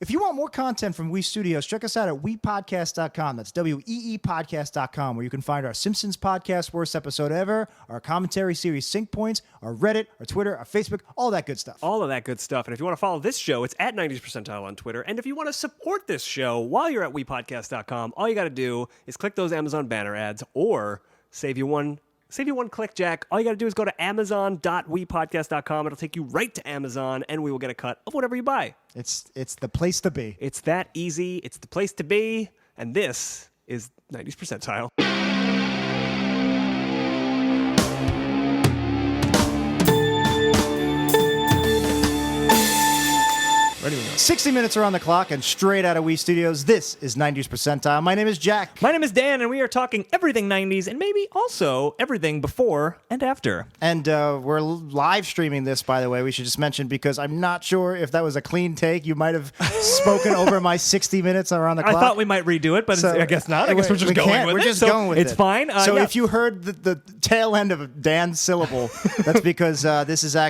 If you want more content from We Studios, check us out at weepodcast.com. That's weepodcast.com, where you can find our Simpsons podcast, worst episode ever, our commentary series Sync Points, our Reddit, our Twitter, our Facebook, all that good stuff. All of that good stuff. And if you want to follow this show, it's at 90s Percentile on Twitter. And if you want to support this show while you're at weepodcast.com, all you got to do is click those Amazon banner ads or save you one click, Jack. All you got to do is go to amazon.wepodcast.com. It'll take you right to Amazon, and we will get a cut of whatever you buy. It's the place to be. It's that easy. It's the place to be. And this is 90s Percentile. Ready to go. 60 minutes are on the clock, and straight out of We Studios, this is 90s Percentile. My name is Jack. My name is Dan, and we are talking everything 90s, and maybe also everything before and after. And we're live streaming this, by the way, we should just mention, because I'm not sure if that was a clean take. You might have spoken over my 60 minutes around the clock. I thought we might redo it, but So, I guess not. I guess we're just going with it. We're just going with it. It's fine. So if you heard the tail end of Dan's syllable, that's because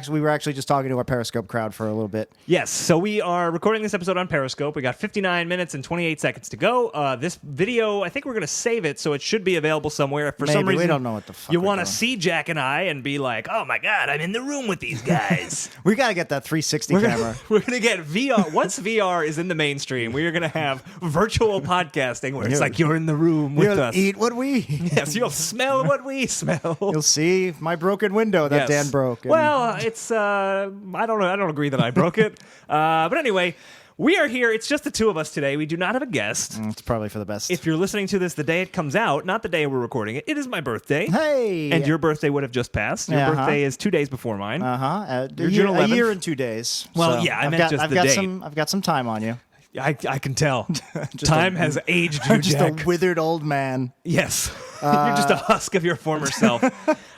we were actually just talking to our Periscope crowd for a little bit. Yes, so we are recording this episode on Periscope. We got 59 minutes and 28 seconds to go. This video, I think we're going to save it, so it should be available somewhere. If for some reason we don't know what the fuck you we're want to doing. see Jack and I and be like, oh my God, I'm in the room with these guys. We got to get that 360 camera. We're going to get VR. Once VR is in the mainstream, we are going to have virtual podcasting where it's like you're in the room with You'll us. eat what we eat. Yes, you'll smell what we smell. You'll see my broken window that Yes. Dan broke. And Well, it's I don't know. I don't agree that I broke it. But anyway, we are here. It's just the two of us today. We do not have a guest. it's probably for the best. If you're listening to this the day it comes out, not the day we're recording it, it is my birthday. Hey! And your birthday would have just passed. Your birthday is 2 days before mine. You're June a 11th. year and 2 days. Well, So yeah, I I've meant got, just I've the got date. I've got some time on you. I can tell. Just Time has aged you, just Jack. a withered old man. Yes. You're just a husk of your former self.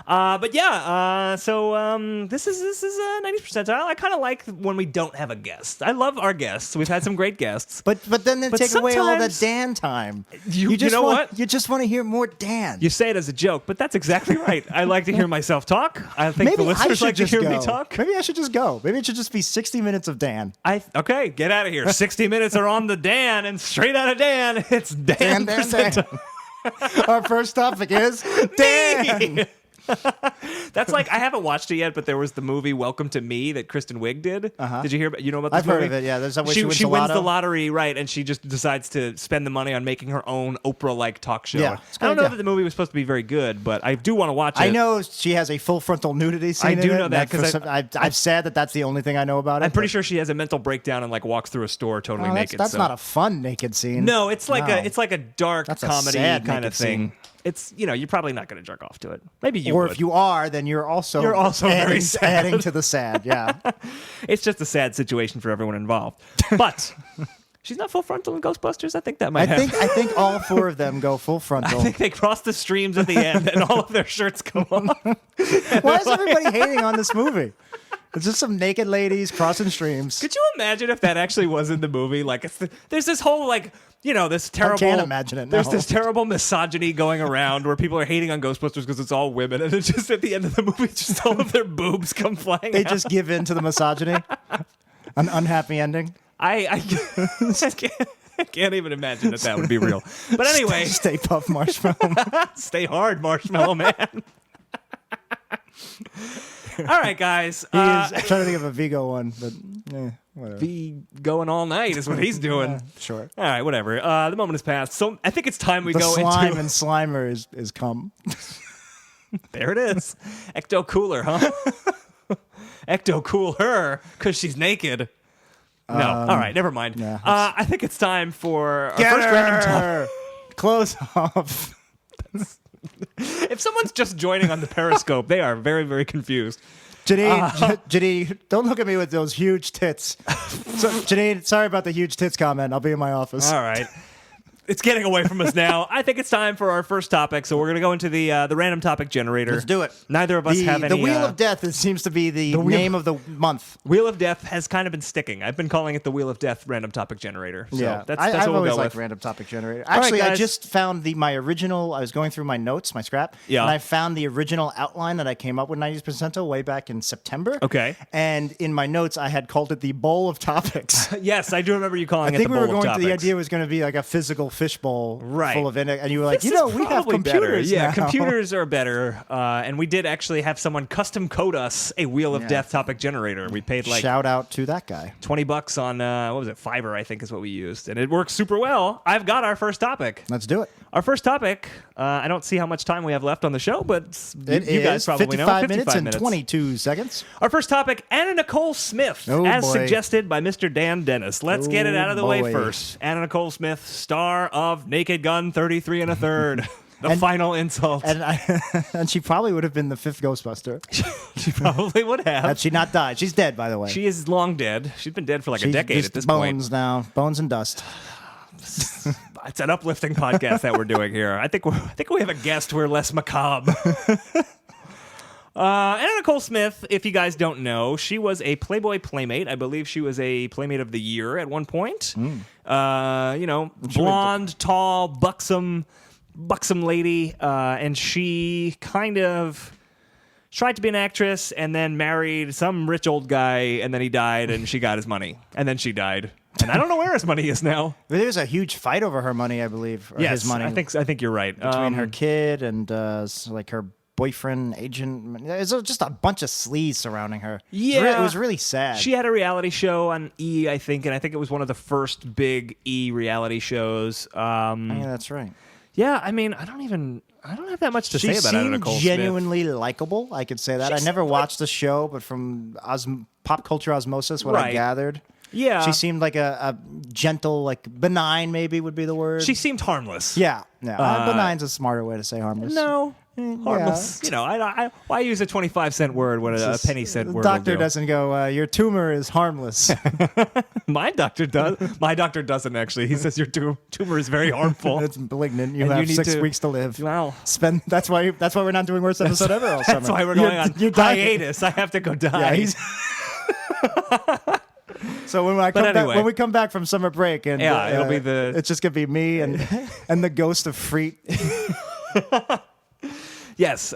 But yeah, so this is 90s Percentile. I kind of like when we don't have a guest. I love our guests. We've had some great guests. But then they But take away all that sometimes- Dan time. You know what? You just want to hear more Dan. You say it as a joke, but that's exactly right. I like to hear myself talk. I think Maybe the I listeners should like to just hear go. me talk. Maybe I should just go. Maybe it should just be 60 minutes of Dan. Okay, get out of here. 60 minutes are on the Dan, and straight out of Dan, it's Dan. Dan. Our first topic is Dan. That's like, I haven't watched it yet, but there was the movie Welcome to Me that Kristen Wiig did. Did you hear about? You know about this I've movie? heard of it. Yeah, there's that way She she wins wins the lottery, right? And she just decides to spend the money on making her own Oprah-like talk show. Yeah, it's a good I don't know idea. that the movie was supposed to be very good, but I do want to watch it. I know she has a full frontal nudity scene. I do in it, know that, 'cause I've said that's the only thing I know about it. I'm pretty sure she has a mental breakdown and like walks through a store totally naked. That's so. not a fun naked scene. No, it's like No. a dark That's a comedy sad kind naked of thing. scene. It's you're probably not going to jerk off to it. Maybe you Or would. if you are, then you're also very sad. adding to the sad. Yeah. It's just a sad situation for everyone involved. But she's not full frontal in Ghostbusters. I think that might happen. I think all four of them go full frontal. I think they cross the streams at the end and all of their shirts come off. Why is everybody hating on this movie? It's just some naked ladies crossing streams. Could you imagine if that actually was in the movie? Like, there's this whole this terrible. I can't imagine it. There's no. this terrible misogyny going around where people are hating on Ghostbusters because it's all women, and it's just at the end of the movie, just all of their boobs come flying. They out. just give in to the misogyny. An unhappy ending. I can't even imagine that would be real. But anyway, Stay Puft Marshmallow. stay hard, Marshmallow Man. All right, guys. I'm trying to think of a Vigo one, but whatever. Be going all night is what he's doing. Sure. All right, whatever. The moment has passed, so I think it's time we The go slime into. and Slimer is cum. There it is. Ecto cooler, huh? Ecto cool her because she's naked. No. All right, never mind. yeah, I think it's time for our Get first random topic. her! Close off. If someone's just joining on the Periscope, they are very, very confused. Janine, don't look at me with those huge tits. So, Janine, sorry about the huge tits comment. I'll be in my office. All right. It's getting away from us now. I think it's time for our first topic, so we're going to go into the random topic generator. Let's do it. Neither of us have any... The Wheel of Death, it seems to be the name of the month. Wheel of Death has kind of been sticking. I've been calling it the Wheel of Death random topic generator. So Yeah, that's I've what we'll always go liked with. random topic generator. All right, Actually, I guys. just found my original. I was going through my notes, my scrap, Yeah. and I found the original outline that I came up with 90s Percentile way back in September. Okay. And in my notes, I had called it the Bowl of Topics. Yes, I do remember you calling I it think the we bowl were of going to the topics. idea was going to be like a physical fishbowl Right. full of it, and you were like, This we is have probably computers. better. Yeah, now. computers are better. And we did actually have someone custom code us a Wheel of Yeah. Death topic generator. We paid like Shout out to that guy. $20 on what was it, Fiverr, I think is what we used, and it works super well. I've got our first topic. Let's do it. Our first topic. I don't see how much time we have left on the show, but It you guys is probably know 55 minutes and 22 seconds. Our first topic: Anna Nicole Smith, Oh, as boy. suggested by Mr. Dan Dennis. Let's get it Oh, out of the way boy. first. Anna Nicole Smith, star of Naked Gun 33 1/3. The final insult. And she probably would have been the fifth Ghostbuster She probably would have. had she not died. She's dead, by the way. She is long dead. She's been dead for like a She's decade just at this bones point. now, bones and dust. It's an uplifting podcast that we're doing here. I think we have a guest. We're less macabre. Anna Nicole Smith, if you guys don't know, she was a Playboy Playmate. I believe she was a Playmate of the Year at one point. Blonde, tall, buxom lady, and she kind of tried to be an actress and then married some rich old guy, and then he died, and she got his money, and then she died. And I don't know where his money is now. There was a huge fight over her money, I believe. Or Yes, his money. I think you're right. Between her kid and like her boyfriend, agent. There's just a bunch of sleaze surrounding her. Yeah. It was really sad. She had a reality show on E, I think, and I think it was one of the first big E reality shows. Yeah, that's right. Yeah, I mean, I don't have that much to say about Anna seemed Nicole Smith. genuinely likable. I could say that. I never watched the show, but from pop culture osmosis, what I Right. gathered. Yeah. She seemed like a gentle, like benign, maybe would be the word. She seemed harmless. Yeah. Benign's a smarter way to say harmless. No. Harmless. You know, why use a 25-cent word when a penny-cent word Doctor will do? doesn't go, your tumor is harmless. My doctor does. My doctor doesn't, actually. He says your tumor is very harmful. It's malignant. You And you have need 6 to- weeks to live. Wow. That's why we're not doing worst episode ever all summer. That's why we're going on You're dying. hiatus. I have to go die. Yeah, he's So when anyway. we come back from summer break, and Yeah, it'll be it's just gonna be me and the ghost of Freet. Yes,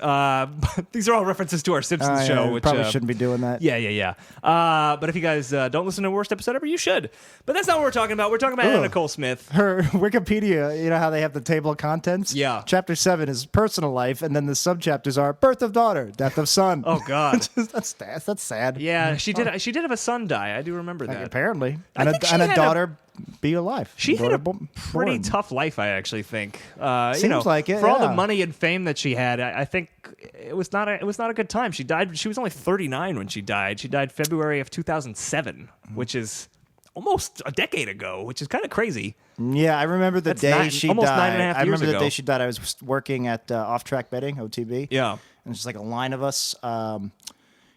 these are all references to our Simpsons show, which probably shouldn't be doing that. Yeah. But if you guys don't listen to Worst Episode Ever, you should. But that's not what we're talking about. We're talking about Anna Ugh. Nicole Smith. Her Wikipedia, you know how they have the table of contents? Yeah. Chapter 7 is personal life, and then the subchapters are birth of daughter, death of son. Oh God. that's sad. Yeah, she did have a son die. I do remember that. Apparently, I think she and a had daughter be alive. She had Daughter a pretty born. tough life, I actually think. Seems like it, for all the yeah. money and fame that she had. I think it was not a good time. She died. She was only 39 when she died. She died February of 2007, which is almost a decade ago, which is kind of crazy. Yeah, I remember the That's day she almost died. 9.5 years I remember the ago. day she died. I was working at Off Track Betting, OTB. Yeah. And it's just like a line of us.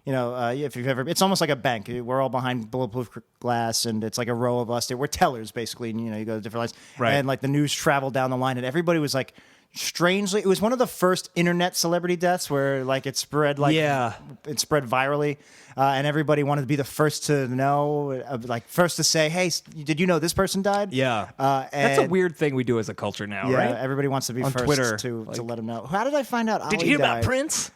If you've ever, it's almost like a bank. We're all behind bulletproof glass, and it's like a row of us. We're tellers, basically. And, you go to different lines. Right. And like the news traveled down the line, and everybody was like, strangely, it was one of the first internet celebrity deaths where like it spread it spread virally, and everybody wanted to be the first to know, first to say, hey, did you know this person died? Yeah. And That's a weird thing we do as a culture now, yeah, right? everybody wants to be On first Twitter, to let them know. How did I find out? Did you hear about Prince?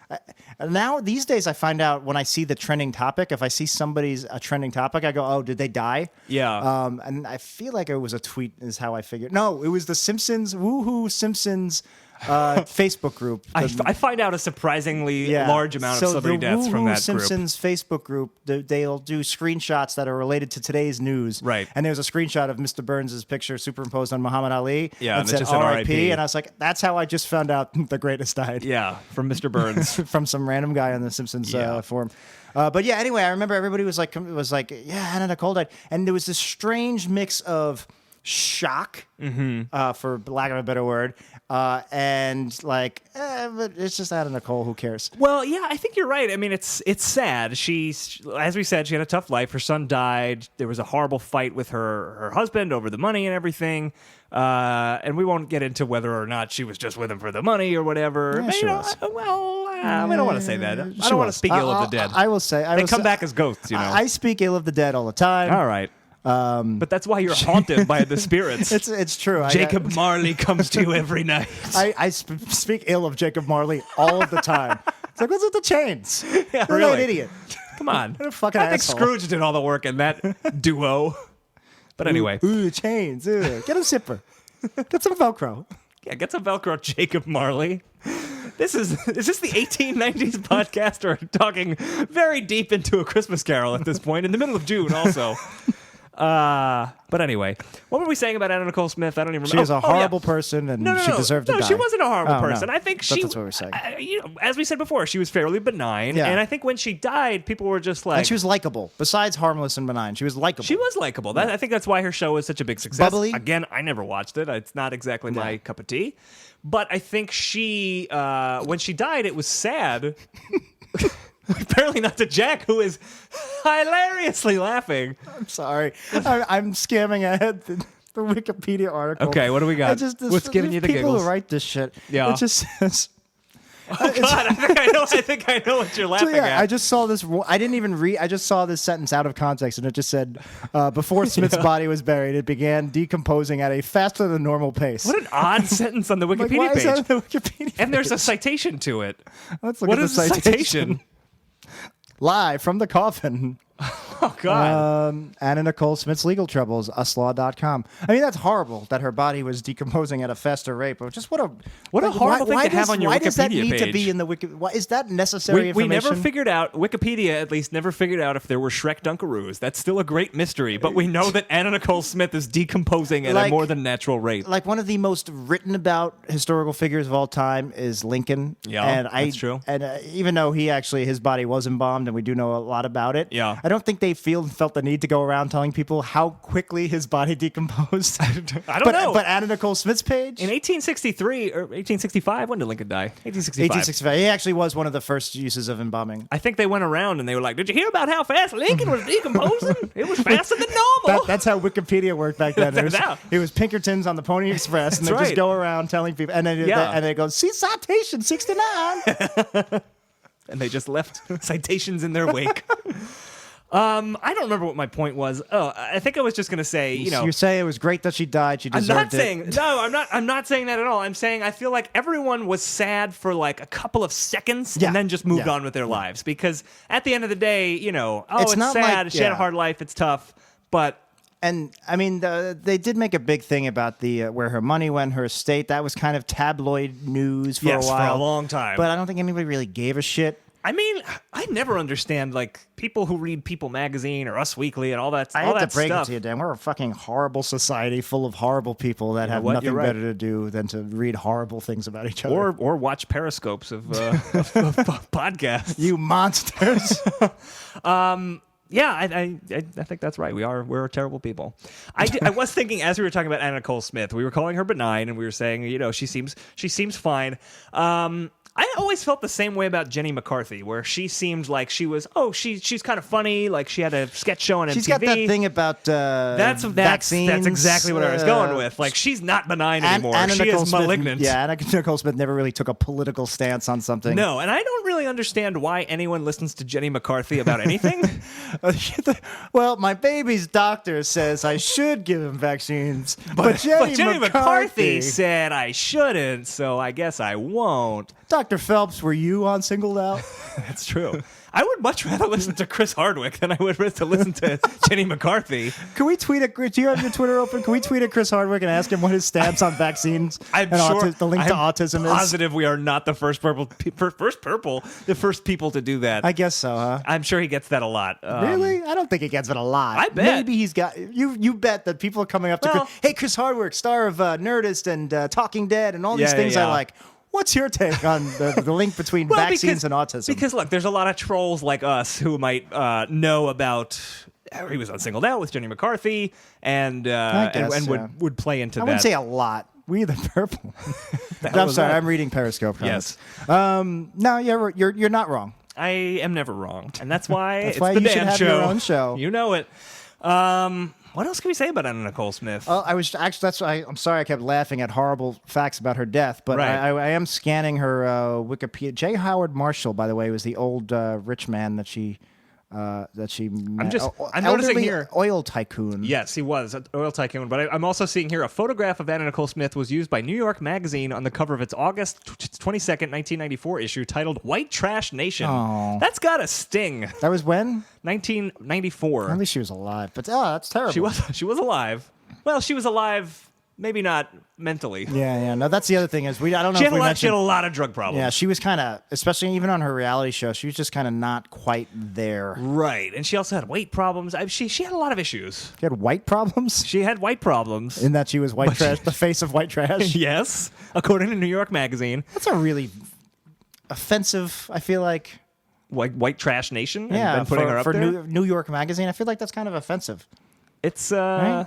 Now these days, I find out when I see the trending topic. If I see somebody's a trending topic, I go, "Oh, did they die?" Yeah. And I feel like it was a tweet. Is how I figured. No, it was the Simpsons. Woohoo Simpsons Facebook group. I find out a surprisingly large amount of celebrity deaths from that Simpsons Facebook group, they'll do screenshots that are related to today's news. Right. And there's a screenshot of Mr. Burns' picture superimposed on Muhammad Ali. Yeah, and that said just said R.I.P. RIP. And I was like, that's how I just found out the greatest died. Yeah, from Mr. Burns. From some random guy on the Simpsons Yeah. forum. But yeah, anyway, I remember everybody was like, yeah, Anna Nicole died. And there was this strange mix of shock, for lack of a better word, and like, but it's just out of Nicole. Who cares? Well, yeah, I think you're right. I mean, it's sad. She's, as we said, she had a tough life. Her son died. There was a horrible fight with her husband over the money and everything. And we won't get into whether or not she was just with him for the money or whatever. Yeah, she was. We don't want to say that. I don't want to speak ill of the dead. I will say they come back as ghosts. I speak ill of the dead all the time. All right. But that's why you're haunted by the spirits. It's true. Jacob Marley comes to you every night. I speak ill of Jacob Marley all of the time. It's like, what's with the chains? Yeah, You're really. an idiot. Come on. What a fucking I think asshole. Scrooge did all the work in that duo. But anyway. Ooh, chains. Ooh. Get a zipper. Get some Velcro. Yeah, get some Velcro, Jacob Marley. Is this the 1890s podcast, or talking very deep into A Christmas Carol at this point, in the middle of June also? But anyway, what were we saying about Anna Nicole Smith? I don't even remember. She was a horrible person, and she deserved to die. No, she wasn't a horrible person. No. I think That's what we're saying. As we said before, she was fairly benign. Yeah. And I think when she died, people were just like... And she was likable. Besides harmless and benign, she was likable. She was likable. I think that's why her show was such a big success. Bubbly. Again, I never watched it. It's not exactly my cup of tea. But I think she, when she died, it was sad. Apparently not to Jack, who is hilariously laughing. I'm sorry. I'm scamming ahead the Wikipedia article. Okay, what do we got? What's giving you the people giggles? Who write this shit. Yeah. It just says... Oh God! I think I know what you're laughing at. I just saw this. I didn't even read. I just saw this sentence out of context, and it just said, "Before Smith's body was buried, it began decomposing at a faster than normal pace." What an odd sentence on the Wikipedia Like, why page. is that on the Wikipedia And there's a page? citation to it. Let's look What at is the the citation. citation? Live from the coffin. Oh God! Anna Nicole Smith's legal troubles. Uslaw.com. I mean, that's horrible that her body was decomposing at a faster rate. But just what a horrible thing to have on your Why does that Wikipedia need to page? be in the wiki? Why, is that necessary We information? never figured out, Wikipedia at least never figured out if there were Shrek Dunkaroos. That's still a great mystery, but we know that Anna Nicole Smith is decomposing at a more than natural rate. Like, one of the most written about historical figures of all time is Lincoln. Yeah, and that's true. And even though his body was embalmed, and we do know a lot about it, Yeah. I don't think they felt the need to go around telling people how quickly his body decomposed. I don't know. But Anna Nicole Smith's page? In 1863 or 1865, when did Lincoln die? 1865. 1865. He actually was one of the first uses of embalming. I think they went around and they were like, "Did you hear about how fast Lincoln was decomposing? It was faster than normal." That's how Wikipedia worked back then. It was Pinkertons on the Pony Express, and they That's just right. go around telling people, and then they go, "See citation 69." And they just left citations in their wake. I don't remember what my point was. Oh, I think I was just going to say, You say it was great that she died. She I'm deserved not saying no. I'm not saying that at all. I'm saying I feel like everyone was sad for like a couple of seconds and then just moved on with their lives, because at the end of the day, it's not sad. like- She had a yeah. hard life. It's tough, but. And I mean, they did make a big thing about the where her money went, her estate. That was kind of tabloid news for a while, for a long time. But I don't think anybody really gave a shit. I mean, I never understand like people who read People Magazine or Us Weekly and all that. I all hate that to break stuff. it to you, Dan. We're a fucking horrible society full of horrible people that have nothing You're right. better to do than to read horrible things about each other. Or watch periscopes of podcasts. You monsters. Yeah, I think that's right. We're terrible people. I was thinking as we were talking about Anna Nicole Smith, we were calling her benign, and we were saying, she seems fine. I always felt the same way about Jenny McCarthy, where she seemed like she was, she's kind of funny, like she had a sketch show on MTV. She's got that thing about vaccines. That's exactly what I was going with. Like, she's not benign anymore. She is malignant. Yeah, Anna Nicole Smith never really took a political stance on something. No, and I don't really understand why anyone listens to Jenny McCarthy about anything. Well, my baby's doctor says I should give him vaccines, but Jenny McCarthy said I shouldn't, so I guess I won't. Dr. Phelps, were you on Singled Out? That's true. I would much rather listen to Chris Hardwick than I would to listen to Jenny McCarthy. Can we tweet at? Do you have your Twitter open? Can we tweet at Chris Hardwick and ask him what his stance on vaccines I'm and sure the link to autism is? Positive we are not the first people to do that. I guess so, huh? I'm sure he gets that a lot. Really? I don't think he gets it a lot. I bet. Maybe he's got you bet that people are coming up to Well- Chris, hey, Chris Hardwick, star of Nerdist and Talking Dead and all these things I like. What's your take on the link between vaccines and autism? Because look, there's a lot of trolls like us who might know about he was on Singled Out with Jenny McCarthy, and guess, would play into I that. wouldn't say a lot. We the Purple. The hell I'm was sorry. that? I'm reading Periscope comments. Yes. No, you're not wrong. I am never wrong, and that's why That's it's why the you should Dan have show. your own show. You know it. What else can we say about Anna Nicole Smith? Well, I was actually. That's why I'm sorry. I kept laughing at horrible facts about her death, but Right. I am scanning her Wikipedia. J. Howard Marshall, by the way, was the old rich man that she met. I'm noticing elderly here- oil tycoon. Yes, he was an oil tycoon, but I'm also seeing here a photograph of Anna Nicole Smith was used by New York Magazine on the cover of its August 22nd, 1994 issue titled White Trash Nation. Oh. That's got a sting. That was when? 1994. At least she was alive. But that's terrible. She was alive. Well, she was alive, maybe not mentally. Yeah. No, that's the other thing is I don't know She if had, we she mentioned. had a lot of drug problems. Yeah, she was kind of, especially even on her reality show, she was just kind of not quite there. Right. And she also had weight problems. She had a lot of issues. She had white problems She had white problems. in that she was white trash, the face of white trash. Yes, according to New York Magazine. That's a really offensive, I feel like. White Trash Nation. And Yeah, been putting her up for there. New York Magazine, I feel like that's kind of offensive. It's Right?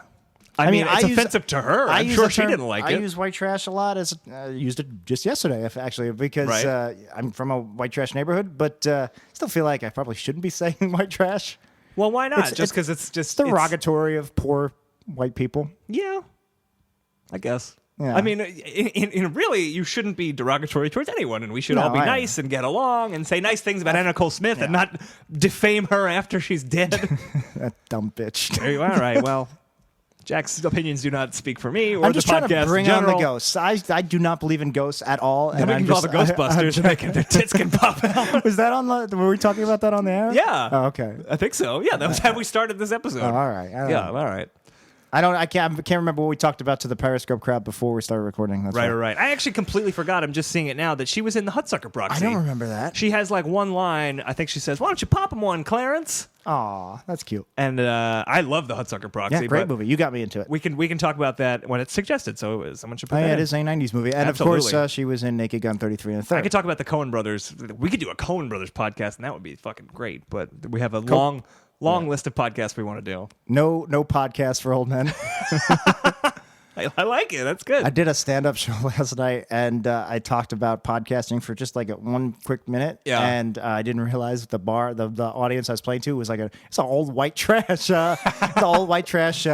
I mean, it's use- offensive to her. I I'm use sure the she term- didn't like I it. use white trash a lot. As used it just yesterday, actually, because Right. I'm from a white trash neighborhood, but still feel like I probably shouldn't be saying white trash. Well, why not? It's- Just because it's just It's derogatory of poor white people. Yeah, I guess. Yeah. I mean, in really, you shouldn't be derogatory towards anyone, and we should No, all be I know. nice and get along and say nice things about Anna Nicole Smith and not defame her after she's dead. That dumb bitch. There you are. All right. Well, Jack's opinions do not speak for me or I'm the just podcast trying to bring in on the general. ghosts. I do not believe in ghosts at all. Then And we I'm can call just, the Ghostbusters and they can, their tits can pop out. Was that on the? Were we talking about that on the air? Yeah. Oh, okay. I think so. Yeah, that was how we started this episode. Oh, all right. I don't Yeah, know. all right. I can't remember what we talked about to the Periscope crowd before we started recording. That's Right. I actually completely forgot. I'm just seeing it now that she was in the Hudsucker Proxy. I don't remember that. She has like one line. I think she says, "Why don't you pop him one, Clarence?" Aw, that's cute. And I love the Hudsucker Proxy. Yeah, great but movie. You got me into it. We can talk about that when it's suggested. So someone should put Oh, that yeah, in. it is a 90s movie. And Absolutely. of course, she was in Naked Gun 33 and a third. I could talk about the Coen Brothers. We could do a Coen Brothers podcast, and that would be fucking great. But we have a long list of podcasts we want to do. No podcast for old men. I like it. That's good. I did a stand-up show last night, and I talked about podcasting for just like one quick minute. Yeah. And I didn't realize the audience I was playing to was like it's an old white trash, the old white trash.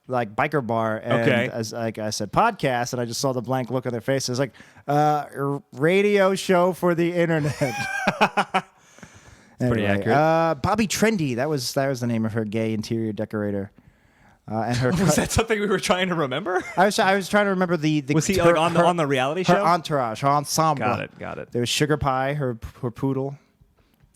Like biker bar, and Okay. as like I said, podcast, and I just saw the blank look on their faces, like radio show for the internet. pretty accurate. Bobby Trendy, that was the name of her gay interior decorator, and her. Was that something we were trying to remember? I was trying to remember the Was he her- like on her- the reality her show? entourage, her ensemble. Got it. There was Sugar Pie, her poodle.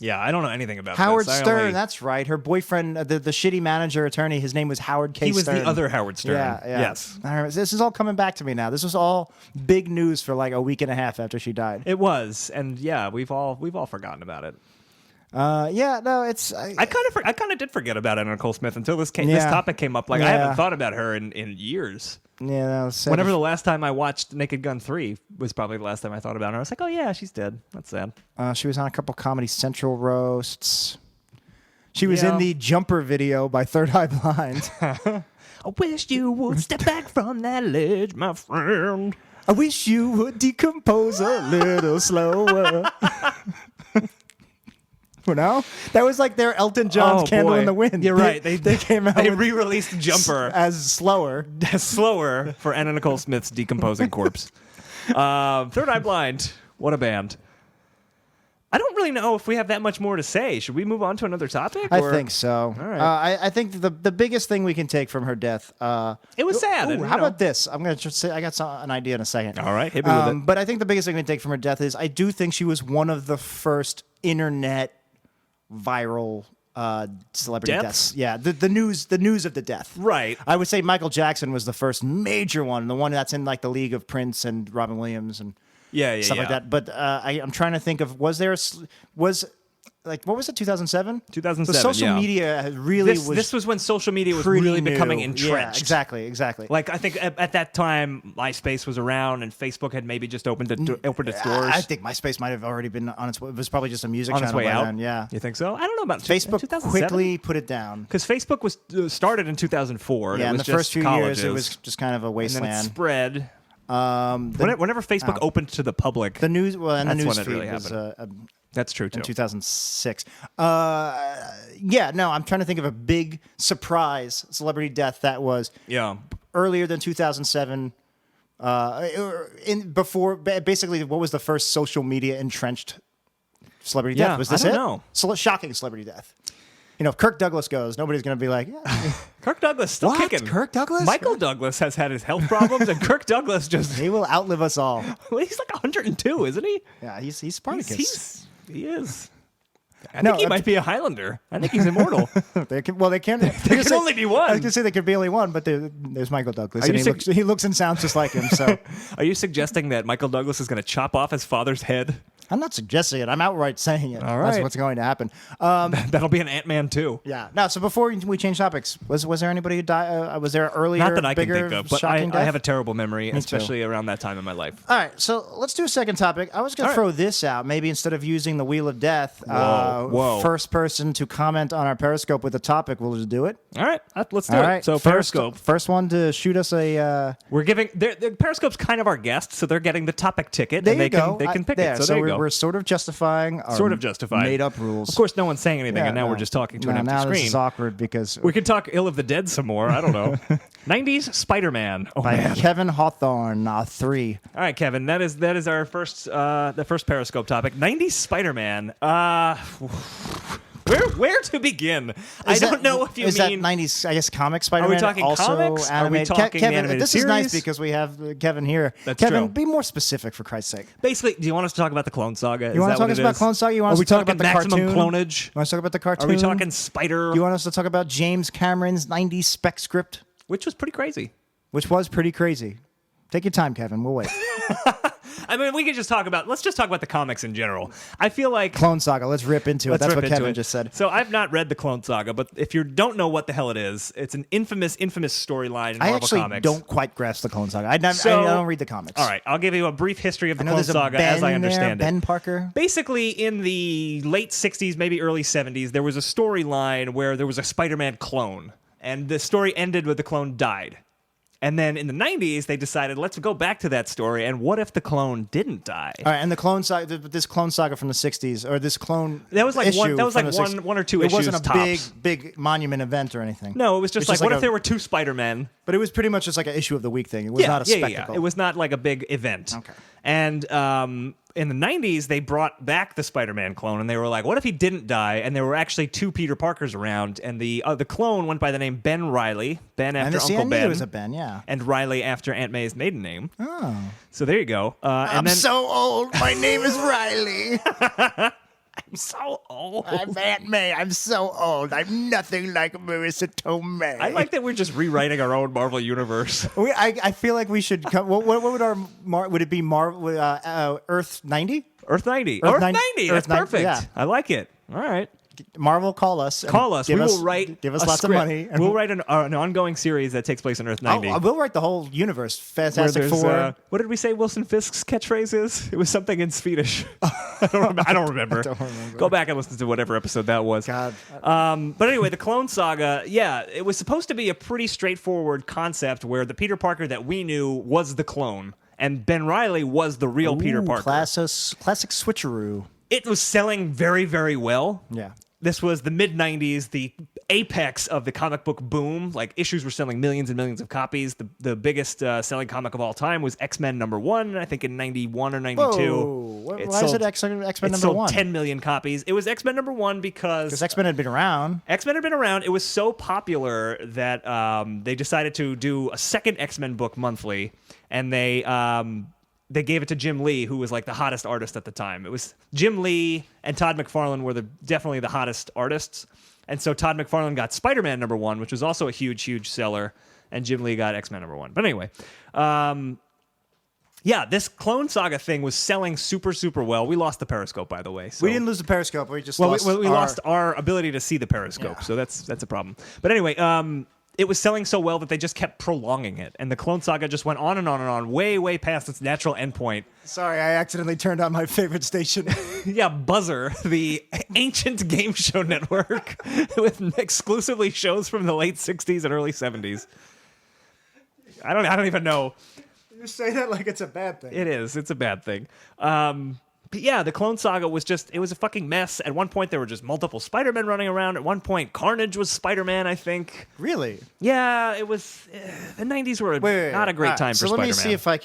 Yeah, I don't know anything about Howard this. Stern, that's right. Her boyfriend, the shitty manager attorney, his name was Howard K. He was Stern. the other Howard Stern. Yeah. Yes. I remember. This is all coming back to me now. This was all big news for like a week and a half after she died. It was, and yeah, we've all forgotten about it. It's I kind of did forget about Anna Nicole Smith until this Yeah. topic came up. Like I Yeah. haven't thought about her in years. yeah. That was Whenever the last time I watched Naked Gun 3 was probably the last time I thought about her. I was like, oh yeah, she's dead. That's sad. she was on a couple Comedy Central roasts. She was Yeah. in the Jumper video by Third Eye Blind. I wish you would step back from that ledge, my friend. I wish you would decompose a little slower. You know? That was like their Elton John's Oh, Candle boy. in the Wind. You're right. They came out They with re-released Jumper as slower. slower for Anna Nicole Smith's decomposing corpse. Third Eye Blind. What a band. I don't really know if we have that much more to say. Should we move on to another topic? I or- think so. All right. I think the biggest thing we can take from her death. It was sad. and, How you know. about this? I'm going to just say I got an idea in a second. All right, hit me with it. But I think the biggest thing we can take from her death is I do think she was one of the first internet viral celebrity Deaths? deaths. Yeah, the news of the death. Right. I would say Michael Jackson was the first major one, the one that's in like the league of Prince and Robin Williams and Yeah, stuff like that. But I'm trying to think of was like what was it, 2007? 2007. So social yeah. media really This was when social media was pretty really new. becoming entrenched. Yeah, exactly. Like I think at that time, MySpace was around, and Facebook had maybe just opened its doors. I think MySpace might have already been on its way. It was probably just a music on channel its way by out. then. Yeah. You think so? I don't know about Facebook 2007? quickly put it down. Because Facebook was started in 2004. And Yeah, it in was the just first few colleges. years, it was just kind of a and then it wasteland. spread. The Whenever Facebook opened to the public, news, well, and the that's news when it feed really was that's true too. in 2006. Yeah, no, I'm trying to think of a big surprise celebrity death that was Yeah. earlier than 2007. Basically, what was the first social media entrenched celebrity death? Was this I don't know. Shocking celebrity death. You know, if Kirk Douglas goes, nobody's going to be like, yeah. Kirk Douglas still What? kicking. Kirk Douglas? Michael Douglas has had his health problems, and Kirk Douglas just He will outlive us all. he's like 102, isn't he? Yeah, he's Spartacus. He is. I No, think he might be a Highlander. I think he's immortal. They can only be one. I was going to say there could be only one, but there's Michael Douglas. Are And you he looks and sounds just like him. So Are you suggesting that Michael Douglas is going to chop off his father's head? I'm not suggesting it. I'm outright saying it. All That's right. what's going to happen. That'll be an Ant-Man too. Yeah. Now, so before we change topics, was there anybody who died? Was there an earlier, Not that I can bigger, think of, but shocking death? I have a terrible memory, too. especially around that time in my life. All right, so let's do a second topic. I was going to throw this out. Maybe instead of using the Wheel of Death, Whoa. first person to comment on our Periscope with a topic, we'll just do it. All right, let's do All it. right. So Periscope. First one to shoot us a... We're giving Periscope's kind of our guest, so they're getting the topic ticket, there and you go. They can pick there. it. So there you go. We're sort of justifying our made-up rules. Of course, no one's saying anything, Yeah, and now no. we're just talking to an No, empty now screen. this is awkward because... We could talk Ill of the Dead some more. I don't know. 90s Spider-Man. Oh, by man. Kevin Hawthorne, 3. All right, Kevin. That is our first the first Periscope topic. 90s Spider-Man. Where to begin? I don't know if you is mean that 90s, I guess, comic Spider-Man. Are we talking also comics? Are we Animated? talking Kevin, animated this is nice series? because we have Kevin here. That's Kevin, true. be more specific for Christ's sake. Basically, do you want us to talk about the Clone Saga? You want to talk about Clone Saga? You want Are us we to talk talking about the maximum cartoon? clonage? You want us to talk about the cartoon? Are we talking Spider? You want us to talk about James Cameron's 90s spec script, Which was pretty crazy. which was pretty crazy. Take your time, Kevin. We'll wait. I mean, we could just talk about. Let's just talk about the comics in general. I feel like Clone Saga. Let's rip into it. Let's That's rip what into Kevin it. just said. So I've not read the Clone Saga, but if you don't know what the hell it is, it's an infamous storyline in I Marvel actually Comics. don't quite grasp the Clone Saga. I So- don't read the comics. All right, I'll give you a brief history of the I know Clone there's a Saga Ben as I understand there, it. Ben Parker. Basically, in the late 60s, maybe early 70s, there was a storyline where there was a Spider-Man clone, and the story ended with the clone died. And then in the 90s, they decided, let's go back to that story, and what if the clone didn't die? All right, and the Clone Saga, this Clone Saga from the '60s, or this Clone That was like issue one. That was from like the 60s, one or two It issues wasn't a tops. big monument event or anything. No, it was just It's like, what if a- there were two Spider-Men? But it was pretty much just like an issue of the week thing. It was not a spectacle. It was not like a big event. Okay. And in the 90s, they brought back the Spider-Man clone, and they were like, what if he didn't die? And there were actually two Peter Parkers around, and the clone went by the name Ben Riley. Ben And after see, I Uncle knew Ben. it was a Ben, yeah. And Riley after Aunt May's maiden name. Oh. So there you go. I'm so old. My name is Riley. I'm so old. I'm Aunt May. I'm so old. I'm nothing like Marissa Tomei. I like that we're just rewriting our own Marvel universe. I feel like we should come. What would our would it be? Earth 90? Earth 90. Earth Earth 90. 90. Earth That's 90, perfect. yeah. I like it. All right. Marvel, call us. and Call us. give We will write. Give us a lots script. of money. and We'll write an ongoing series that takes place on Earth 90. We'll write the whole universe. where Fantastic there's, Four. what did we say Wilson Fisk's catchphrase is? It was something in Swedish. I don't remember. Go back and listen to whatever episode that was. God. But anyway, the Clone Saga, yeah, it was supposed to be a pretty straightforward concept where the Peter Parker that we knew was the clone, and Ben Riley was the real Peter Ooh, Parker. classic switcheroo. It was selling very, very well. Yeah. This was the mid-90s, the apex of the comic book boom. Like, issues were selling millions and millions of copies. The biggest selling comic of all time was X-Men #1, I think in 91 or 92. Whoa. Why is it X-Men It number sold 1? 10 million copies. It was X-Men #1 because Because X-Men had been around. X-Men had been around. It was so popular that they decided to do a second X-Men book monthly, and they gave it to Jim Lee, who was like the hottest artist at the time. It was Jim Lee and Todd McFarlane were definitely the hottest artists. And so Todd McFarlane got Spider-Man #1, which was also a huge, huge seller, and Jim Lee got X-Men #1. But anyway, Yeah, this Clone Saga thing was selling super, super well. We lost the Periscope, by the way. So. We didn't lose the Periscope. We just lost our ability to see the Periscope, so that's a problem. But anyway, it was selling so well that they just kept prolonging it, and the Clone Saga just went on and on and on, way, way past its natural endpoint. Sorry, I accidentally turned on my favorite station. Yeah, Buzzer, the ancient game show network with exclusively shows from the late 60s and early 70s. I don't even know. You say that like it's a bad thing. It is. It's a bad thing. But yeah, the Clone Saga was it was a fucking mess. At one point, there were just multiple Spider-Men running around. At one point, Carnage was Spider-Man, I think. Really? Yeah, it was. The 90s were not a great time for Spider-Man. So let me see if I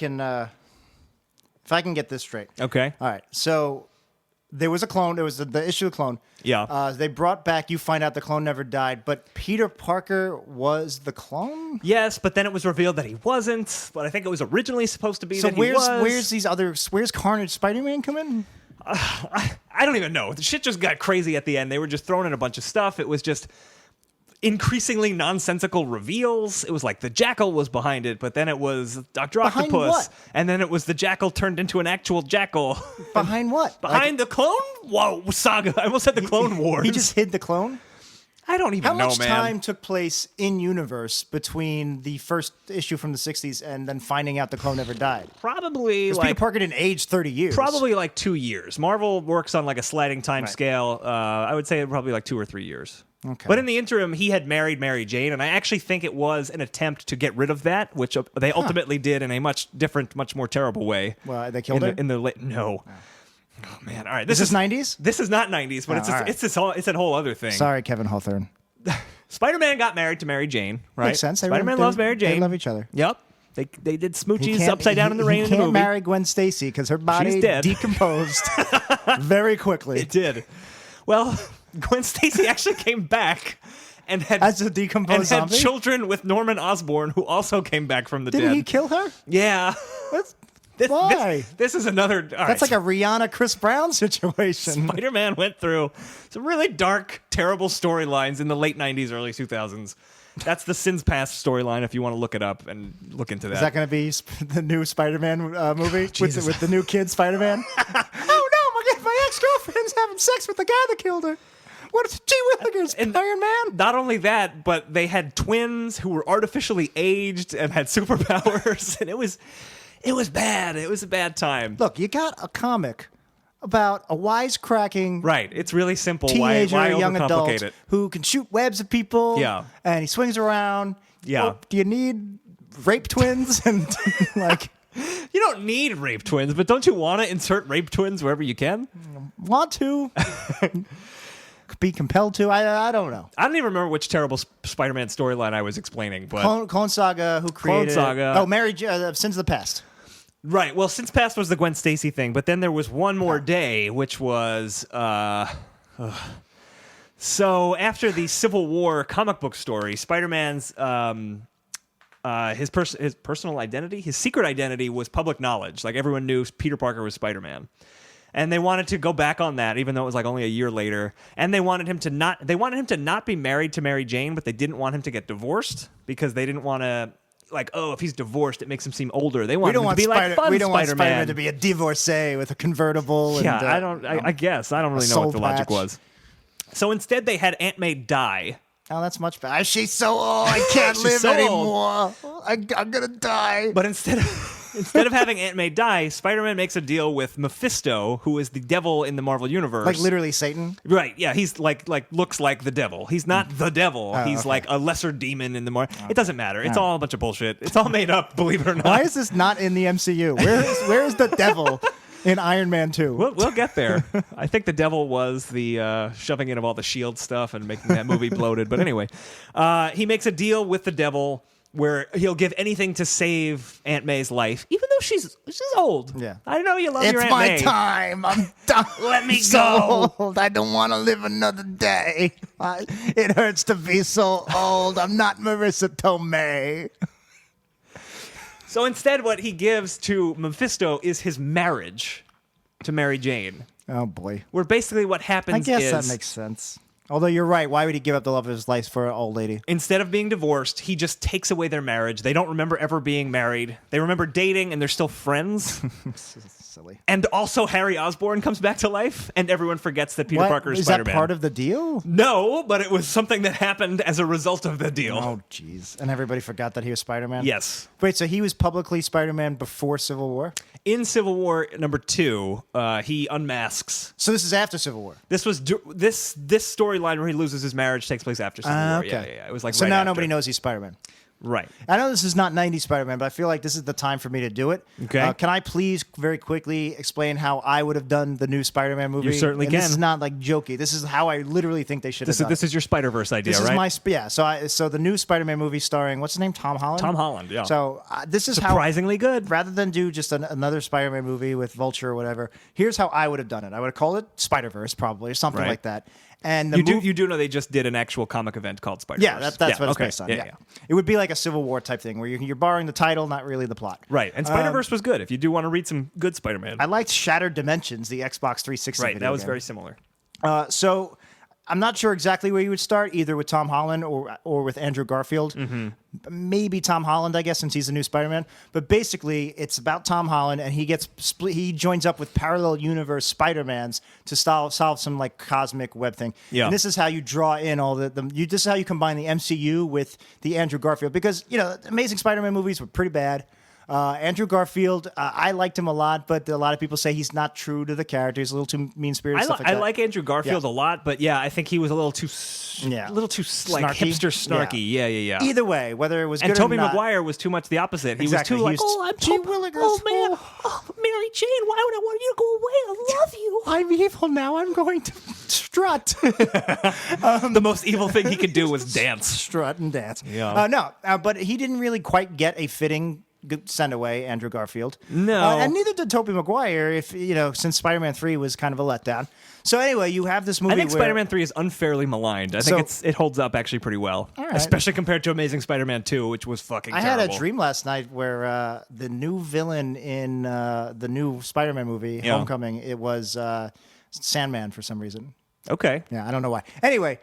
can get this straight. Okay. All right. So there was a clone. There was the issue of Clone. Yeah. They brought back, you find out the clone never died, but Peter Parker was the clone? Yes, but then it was revealed that he wasn't, but I think it was originally supposed to be so that he was. Where's Carnage Spider-Man come in? I don't even know. The shit just got crazy at the end. They were just throwing in a bunch of stuff. It was just increasingly nonsensical reveals. It was like the Jackal was behind it, but then it was Dr. Behind Octopus. what? And then it was the Jackal turned into an actual Jackal. Behind what? Behind the Clone Saga. I almost said the Clone Wars. He just hid the clone? I don't even know, man. How much time took place in universe between the first issue from the 60s and then finding out the clone never died? Probably Peter like Parker didn't age 30 years. probably like 2 years. Marvel works on like a sliding time Right. scale. I would say probably like 2 or 3 years. Okay. But in the interim, he had married Mary Jane, and I actually think it was an attempt to get rid of that, which they ultimately did in a much different, much more terrible way. Well, they killed her? No. Oh man! All right, Is this 90s? This is not 90s, but it's a whole other thing. Sorry, Kevin Hawthorne. Spider-Man got married to Mary Jane, right? Makes sense. Spider-Man loves Mary Jane. They love each other. Yep. They did smoochies upside down in the rain in the He can't movie. marry Gwen Stacy because her body She's dead. decomposed very quickly. It did. Well, Gwen Stacy actually came back and had As a decomposed and had zombie? children with Norman Osborn, who also came back from the Didn't dead. he kill her? Yeah. Why? This is another. That's like a Rihanna Chris Brown situation. Spider-Man went through some really dark, terrible storylines in the late 90s, early 2000s. That's the Sins Past storyline if you want to look it up and look into that. Is that going to be the new Spider-Man movie Jesus. with the new kid Spider-Man? Oh no, my ex-girlfriend's having sex with the guy that killed her. What is G. Willikers, Iron Man? Not only that, but they had twins who were artificially aged and had superpowers, and it was bad. It was a bad time. Look, you got a comic about a wisecracking Right. It's really simple. teenager, Why young adult overcomplicate it? who can shoot webs at people. Yeah. And he swings around. Yeah. Well, do you need rape twins and like You don't need rape twins, but don't you want to insert rape twins wherever you can? want to? Be compelled to? I don't know. I don't even remember which terrible Spider-Man storyline I was explaining, but Clone Saga, who created Saga. Oh, Sins of the Past. right. Well, Since Past was the Gwen Stacy thing, but then there was one more day, which was so after the Civil War comic book story, Spider-Man's his personal identity, his secret identity was public knowledge. Like everyone knew Peter Parker was Spider-Man. And they wanted to go back on that, even though it was like only a year later. And they wanted him to not be married to Mary Jane, but they didn't want him to get divorced because they didn't want to, like, oh, if he's divorced, it makes him seem older. They wanted him to be like fun we don't want Spider-Man. Spider-Man to be a divorcee with a convertible. Yeah, and, I guess I don't really know what the soul logic patch. was. So instead, they had Aunt May die. Oh, that's much better. She's so old, I can't She's live so anymore. I'm gonna die. But instead of having Aunt May die, Spider-Man makes a deal with Mephisto, who is the devil in the Marvel universe. Like literally Satan. Right, yeah, he's like looks like the devil. He's not the devil. He's okay. like a lesser demon in the Marvel. It doesn't matter. It's all a bunch of bullshit. It's all made up, believe it or not. Why is this not in the MCU? Where is the devil in Iron Man 2? We'll get there. I think the devil was the shoving in of all the S.H.I.E.L.D. stuff and making that movie bloated. But anyway, he makes a deal with the devil where he'll give anything to save Aunt May's life, even though she's old. Yeah. I know you love your It's Aunt my May. time. I'm done. Let me I'm so go. old. I don't want to live another day. It hurts to be so old. I'm not Marissa Tomei. So instead, what he gives to Mephisto is his marriage to Mary Jane. Oh boy. Where basically what happens I guess is that makes sense. Although you're right, why would he give up the love of his life for an old lady? Instead of being divorced, he just takes away their marriage. They don't remember ever being married. They remember dating, and they're still friends. Silly. And also, Harry Osborn comes back to life, and everyone forgets that Peter Parker is Spider-Man. Is that part of the deal? No, but it was something that happened as a result of the deal. Oh, jeez. And everybody forgot that he was Spider-Man? Yes. Wait, so he was publicly Spider-Man before Civil War? In Civil War #2, he unmasks. So this is after Civil War? This was this storyline where he loses his marriage takes place after Civil War. Okay. Yeah. It was like so right now after. nobody knows he's Spider-Man. Right. I know this is not 90s Spider-Man, but I feel like this is the time for me to do it. Okay. Can I please very quickly explain how I would have done the new Spider-Man movie? You certainly and can. This is not like jokey. This is how I literally think they should have done This is your Spider-Verse idea, This right? is my So the new Spider-Man movie starring what's his name? Tom Holland. Tom Holland, yeah. So this is surprisingly good. Rather than do just another Spider-Man movie with Vulture or whatever, here's how I would have done it. I would have called it Spider-Verse probably or something Right. like that. And you do know they just did an actual comic event called Spider-Verse. Yeah, that's what it's okay. based on. Yeah, Yeah. yeah. It would be like a Civil War type thing where you're borrowing the title, not really the plot. Right. And Spider-Verse was good if you do want to read some good Spider-Man. I liked Shattered Dimensions, the Xbox 360 Right, video that was game. very similar. So I'm not sure exactly where you would start, either with Tom Holland or with Andrew Garfield. Mm-hmm. Maybe Tom Holland, I guess, since he's the new Spider-Man. But basically, it's about Tom Holland, and he gets split. He joins up with parallel universe Spider-Mans to solve some like cosmic web thing. Yeah. And this is how you draw in all this is how you combine the MCU with the Andrew Garfield, because Amazing Spider-Man movies were pretty bad. Andrew Garfield, I liked him a lot, but a lot of people say he's not true to the character. He's a little too mean-spirited. I like Andrew Garfield Yeah. a lot, but yeah, I think he was a little too, Yeah. like Snarky? hipster snarky. Yeah. Either way, whether it was And good Tobey or not. Maguire was too much the opposite. He Exactly. was too like, He was oh, I'm Gee Toby. Willikers. Oh man, oh, Mary Jane, why would I want you to go away? I love you. I'm evil now. I'm going to strut. The most evil thing he could do was dance. Strut and dance. Yeah. But he didn't really quite get a fitting send away, Andrew Garfield. No. And neither did Tobey Maguire, since Spider-Man 3 was kind of a letdown. So anyway, you have this movie I think where... Spider-Man 3 is unfairly maligned. I think it holds up actually pretty well, All right. especially compared to Amazing Spider-Man 2, which was fucking I terrible. had a dream last night where the new villain in the new Spider-Man movie, Yeah. Homecoming, it was Sandman for some reason. Okay. Yeah, I don't know why. Anyway,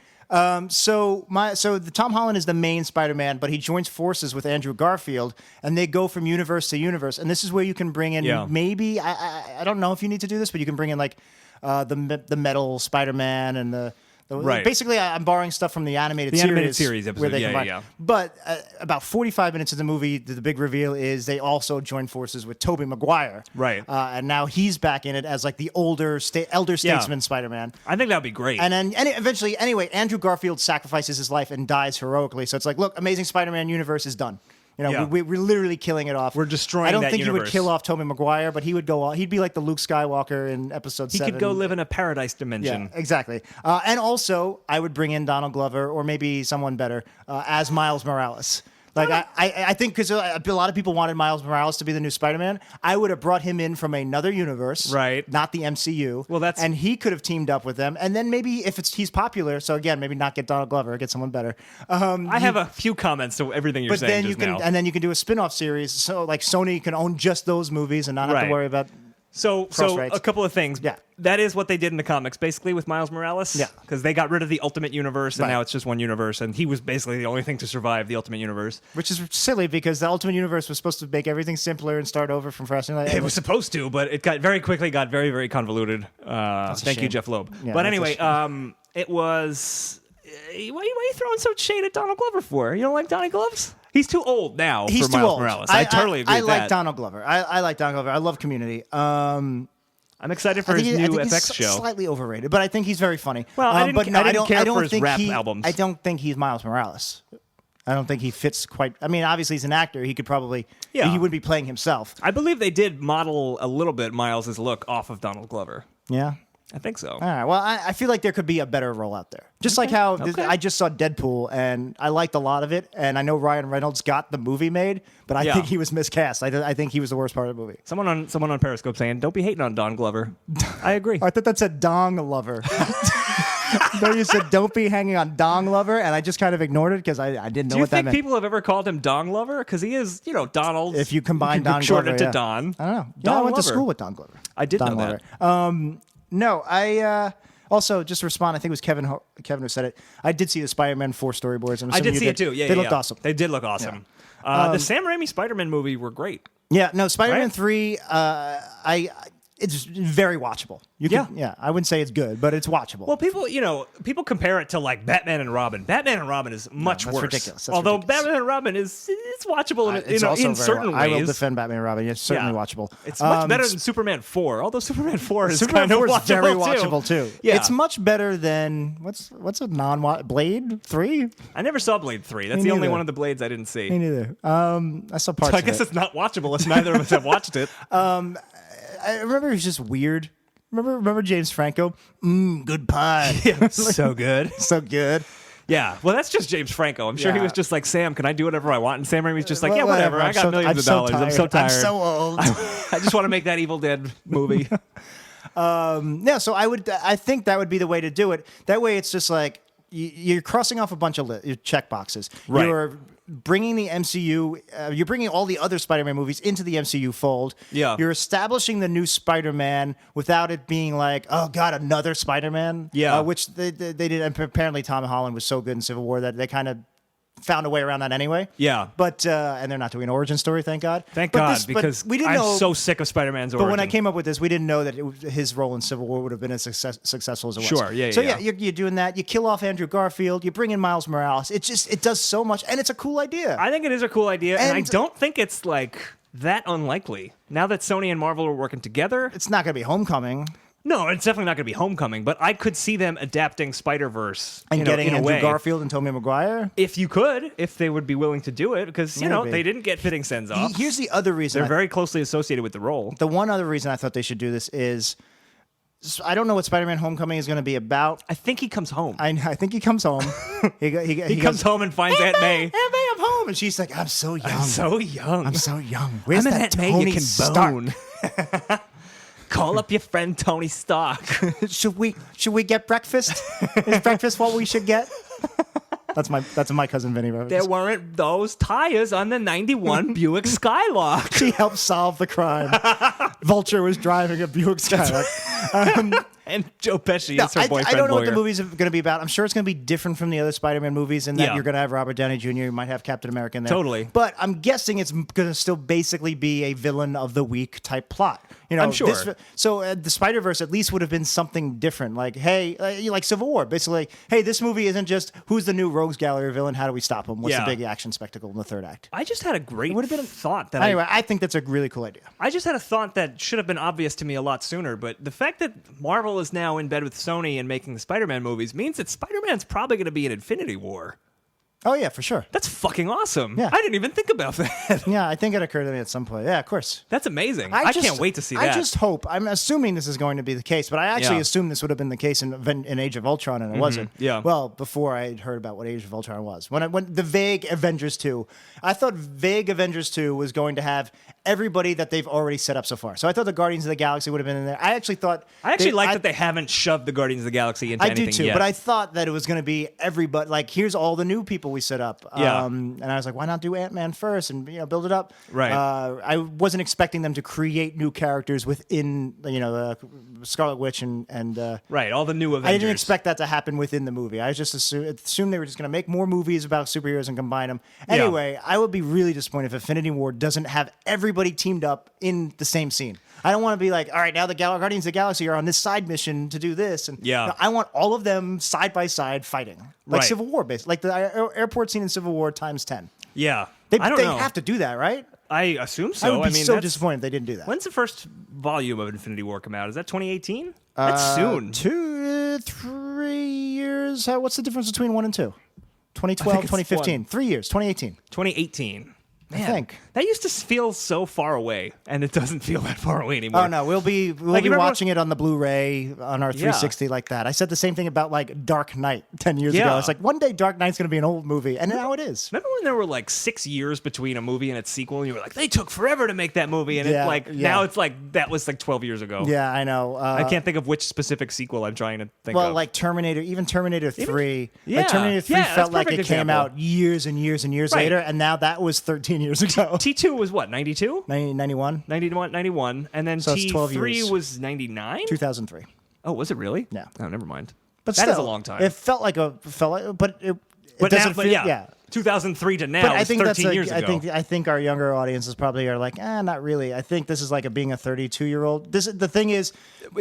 so the Tom Holland is the main Spider-Man, but he joins forces with Andrew Garfield, and they go from universe to universe. And this is where you can bring in maybe I don't know if you need to do this, but you can bring in like the metal Spider-Man and the Right. Basically, I'm borrowing stuff from the animated series episode. where they Yeah, combine. yeah. But about 45 minutes of the movie, the big reveal is they also join forces with Tobey Maguire. Right. And now he's back in it as like the elder statesman Spider-Man. I think that would be great. And then eventually, anyway, Andrew Garfield sacrifices his life and dies heroically. So it's like, look, Amazing Spider-Man universe is done. Yeah. We're literally killing it off. We're destroying I don't that think he would universe. kill off Tobey Maguire, but he would go on. He'd be like the Luke Skywalker in Episode 7. He could go live in a paradise dimension. Yeah, exactly. And also, I would bring in Donald Glover or maybe someone better as Miles Morales. Like I think because a lot of people wanted Miles Morales to be the new Spider-Man, I would have brought him in from another universe, Right. Not the MCU. Well, and he could have teamed up with them, and then maybe if he's popular, so again, maybe not get Donald Glover, get someone better. I have a few comments to everything you're But saying then you just can, now. and then you can do a spin-off series, so like Sony can own just those movies and not have Right. to worry about. So rights. a couple of things. Yeah. That is what they did in the comics, basically, with Miles Morales. Yeah. Because they got rid of the Ultimate Universe, and Right. now it's just one universe, and he was basically the only thing to survive the Ultimate Universe. Which is silly because the Ultimate Universe was supposed to make everything simpler and start over from fresh. It was supposed to, but it got very very, very convoluted. Thank you, shame. Jeff Loeb. Yeah, but that's a anyway, shame. it was... Why are you throwing so shade at Donald Glover for? You don't like Donnie Gloves? He's too old now He's for too Miles old. Morales. I totally agree I with like that. Donald Glover. I like Donald Glover. I love Community. I'm excited for his I new think FX he's show. Slightly overrated, but I think he's very funny. Well, I but didn't don't- care I don't for his think rap albums. I don't think he's Miles Morales. I don't think he fits quite. I mean, obviously he's an actor. He could probably. Yeah. He would be playing himself. I believe they did model a little bit Miles's look off of Donald Glover. Yeah. I think so. All right. Well, I feel like there could be a better role out there. Just like how I just saw Deadpool and I liked a lot of it, and I know Ryan Reynolds got the movie made, but I think he was miscast. I think he was the worst part of the movie. Someone on Periscope saying, "Don't be hating on Don Glover." I agree. I thought that said Dong Lover. Though you said don't be hanging on Dong Lover, and I just kind of ignored it because I didn't know Do you what that think meant. people have ever called him Dong Lover? Because he is, Donald. If you combine Don short Glover, it to yeah. Don. I don't know. Yeah, Don I went to Glover. school with Don Glover. I did Don know that. Glover. No, Also, just to respond, I think it was Kevin who said it. I did see the Spider-Man 4 storyboards. And I did see it too. Yeah, they looked awesome. They did look awesome. The Sam Raimi Spider-Man movie were great. Yeah, no, Spider-Man Right? 3, it's very watchable. I wouldn't say it's good, but it's watchable. Well, people compare it to like Batman and Robin. Batman and Robin is much that's worse. ridiculous. That's Although ridiculous. Batman and Robin it's watchable It's also in very certain ways. I will defend Batman and Robin. It's certainly watchable. It's much better than Superman 4. Although Superman 4 is Superman kind of 4 is watchable very too. watchable too. Yeah. It's much better than what's a Blade 3? I never saw Blade 3. That's Me the only neither. one of the Blades I didn't see. Me neither. I saw parts So I of guess it. it's not watchable if neither of us have watched it. I remember it was just weird. Remember James Franco? Good pie. So good. So good. Yeah, well, that's just James Franco. I'm sure he Yeah. was just like, Sam, can I do whatever I want? And Sam Raimi's just like, Well, yeah, whatever. I got millions of dollars. I'm so tired. I'm so old. I just want to make that Evil Dead movie. Yeah, so I think that would be the way to do it. That way, it's just like you're crossing off a bunch of check boxes. Right. You're bringing the MCU. You're bringing all the other Spider-Man movies into the MCU fold. Yeah. You're establishing the new Spider-Man without it being like, oh god, another Spider-Man. Yeah. Which they did. And apparently, Tom Holland was so good in Civil War that they kind of found a way around that anyway. Yeah. But and they're not doing an origin story, thank God. Thank But God, this- but because we didn't I'm know. so sick of Spider-Man's But origin. when I came up with this, we didn't know that his role in Civil War would have been as successful as it was. Sure, yeah, So yeah. you're doing that. You kill off Andrew Garfield. You bring in Miles Morales. It does so much, and it's a cool idea. I think it is a cool idea, and I And- don't think it's like that unlikely. Now that Sony and Marvel are working together, It's not going to be Homecoming no, it's definitely not going to be Homecoming, but I could see them adapting Spider-Verse and getting in a Andrew way. Garfield and Tobey Maguire. If they would be willing to do it, because Maybe. they didn't get fitting sends off. Here's the other reason. They're very closely associated with the role. The one other reason I thought they should do this is I don't know what Spider-Man Homecoming is going to be about. I think he comes home. I think he comes home. He comes home and finds Aunt May. Aunt May, I'm home, and she's like, I'm so young. I'm so young. I'm so young. Where's I'm an that Aunt May Tony you can Stark? bone. Call up your friend Tony Stark. Should we get breakfast? Is breakfast what we should get? That's my cousin Vinny. There weren't those tires on the 91 Buick Skylark. She helped solve the crime. Vulture was driving a Buick Skylark. And Joe Pesci No, is her boyfriend I don't know what lawyer. the movie's going to be about. I'm sure it's going to be different from the other Spider-Man movies in that Yeah. you're going to have Robert Downey Jr. You might have Captain America in there. Totally. But I'm guessing it's going to still basically be a villain of the week type plot. I'm sure. So the Spider-Verse at least would have been something different. Like, hey, like Civil War. Basically, hey, this movie isn't just who's the new Rogues Gallery villain? How do we stop him? What's Yeah. the big action spectacle in the third act? I just had a great would have been thought that Anyway, I think that's a really cool idea. I just had a thought that should have been obvious to me a lot sooner, but the fact that Marvel is now in bed with Sony and making the Spider-Man movies means that Spider-Man's probably going to be in Infinity War. Oh yeah, for sure. That's fucking awesome. Yeah. I didn't even think about that. Yeah, I think it occurred to me at some point. Yeah, of course. That's amazing. I can't wait to see that. I just hope. I'm assuming this is going to be the case, but I actually Yeah. assumed this would have been the case in Age of Ultron, and it wasn't. yeah. Well, before I had heard about what Age of Ultron was, when the vague Avengers 2, I thought vague Avengers 2 was going to have everybody that they've already set up so far. So I thought the Guardians of the Galaxy would have been in there. I actually thought. like that they haven't shoved the Guardians of the Galaxy into I do anything too, yet. but I thought that it was going to be everybody. Like, here's all the new people we set up. Yeah. And I was like, why not do Ant-Man first and build it up? Right. I wasn't expecting them to create new characters within Scarlet Witch and right, all the new Avengers. I didn't expect that to happen within the movie. I just assumed they were just going to make more movies about superheroes and combine them. Anyway, I would be really disappointed if Infinity War doesn't have everybody teamed up in the same scene. I don't want to be like, all right, now the Guardians of the Galaxy are on this side mission to do this. And Yeah. no, I want all of them side by side fighting. Like Right. Civil War, basically. Like the airport scene in Civil War times 10. Yeah. They I don't know. have to do that, right? I assume so. I would be so that's- disappointed if they didn't do that. When's the first volume of Infinity War come out? Is that 2018? That's soon. 3 years. What's the difference between 1 and 2? 2012, it's 2015. one. 3 years, 2018. 2018. Man, think. that used to feel so far away, and it doesn't feel that far away anymore. Oh no, we'll be you remember watching it on the Blu-ray on our 360 like that. I said the same thing about like Dark Knight 10 years ago. Yeah. It's like one day Dark Knight's going to be an old movie, and now it is. Remember when there were like 6 years between a movie and its sequel, and you were like, they took forever to make that movie, and Yeah, it's like yeah. now it's like that was like 12 years ago. Yeah, I know. I can't think of which specific sequel I'm trying to think Well, of. like Terminator, even Terminator 3. Yeah. Like Terminator 3 Yeah, that's felt like perfect it came example. out years and years and years Right. later, and now that was 13 years ago. T2 was what, 92? 1991, 91, and then So it's 12 T3 years. was 99? 2003. Oh, was it really? Yeah. Oh, never mind. But that still, is a long time. It felt like but it but doesn't now, but feel, yeah, 2003 to now But I is think 13 years ago. I think our younger audiences probably are like, not really. I think this is like being a 32-year-old. The thing is,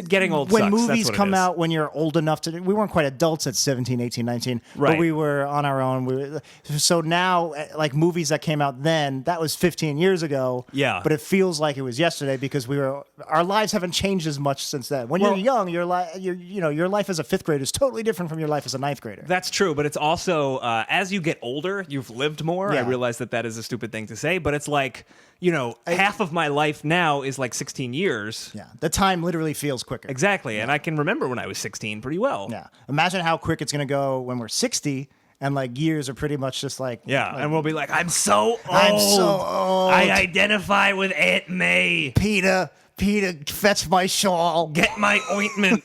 getting old when sucks. movies That's what come it is. out when you're old enough to, we weren't quite adults at 17, 18, 19, Right. but we were on our own. So now, like movies that came out then, that was 15 years ago. Yeah. But it feels like it was yesterday because our lives haven't changed as much since then. When you're young, your life as a fifth grader is totally different from your life as a ninth grader. That's true, but it's also as you get older, you've lived more. Yeah. I realize that is a stupid thing to say, but it's like, half of my life now is like 16 years. Yeah, the time literally feels quicker. Exactly, and I can remember when I was 16 pretty well. Yeah, imagine how quick it's gonna go when we're 60, and like years are pretty much just like And we'll be like, I'm so old. I'm so old. I identify with Aunt May. Peter, fetch my shawl. Get my ointment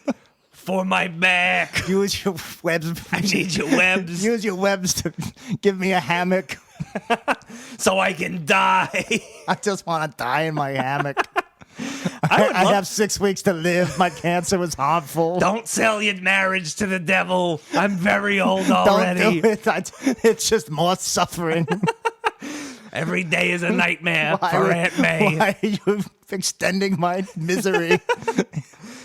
for my back. Use your webs. I need your webs Use your webs to give me a hammock. so I can die. I just want to die in my hammock. I have 6 weeks to live. My cancer was harmful. Don't sell your marriage to the devil. I'm very old already. Don't do it. It's just more suffering. Every day is a nightmare for Aunt May. Why are you extending my misery?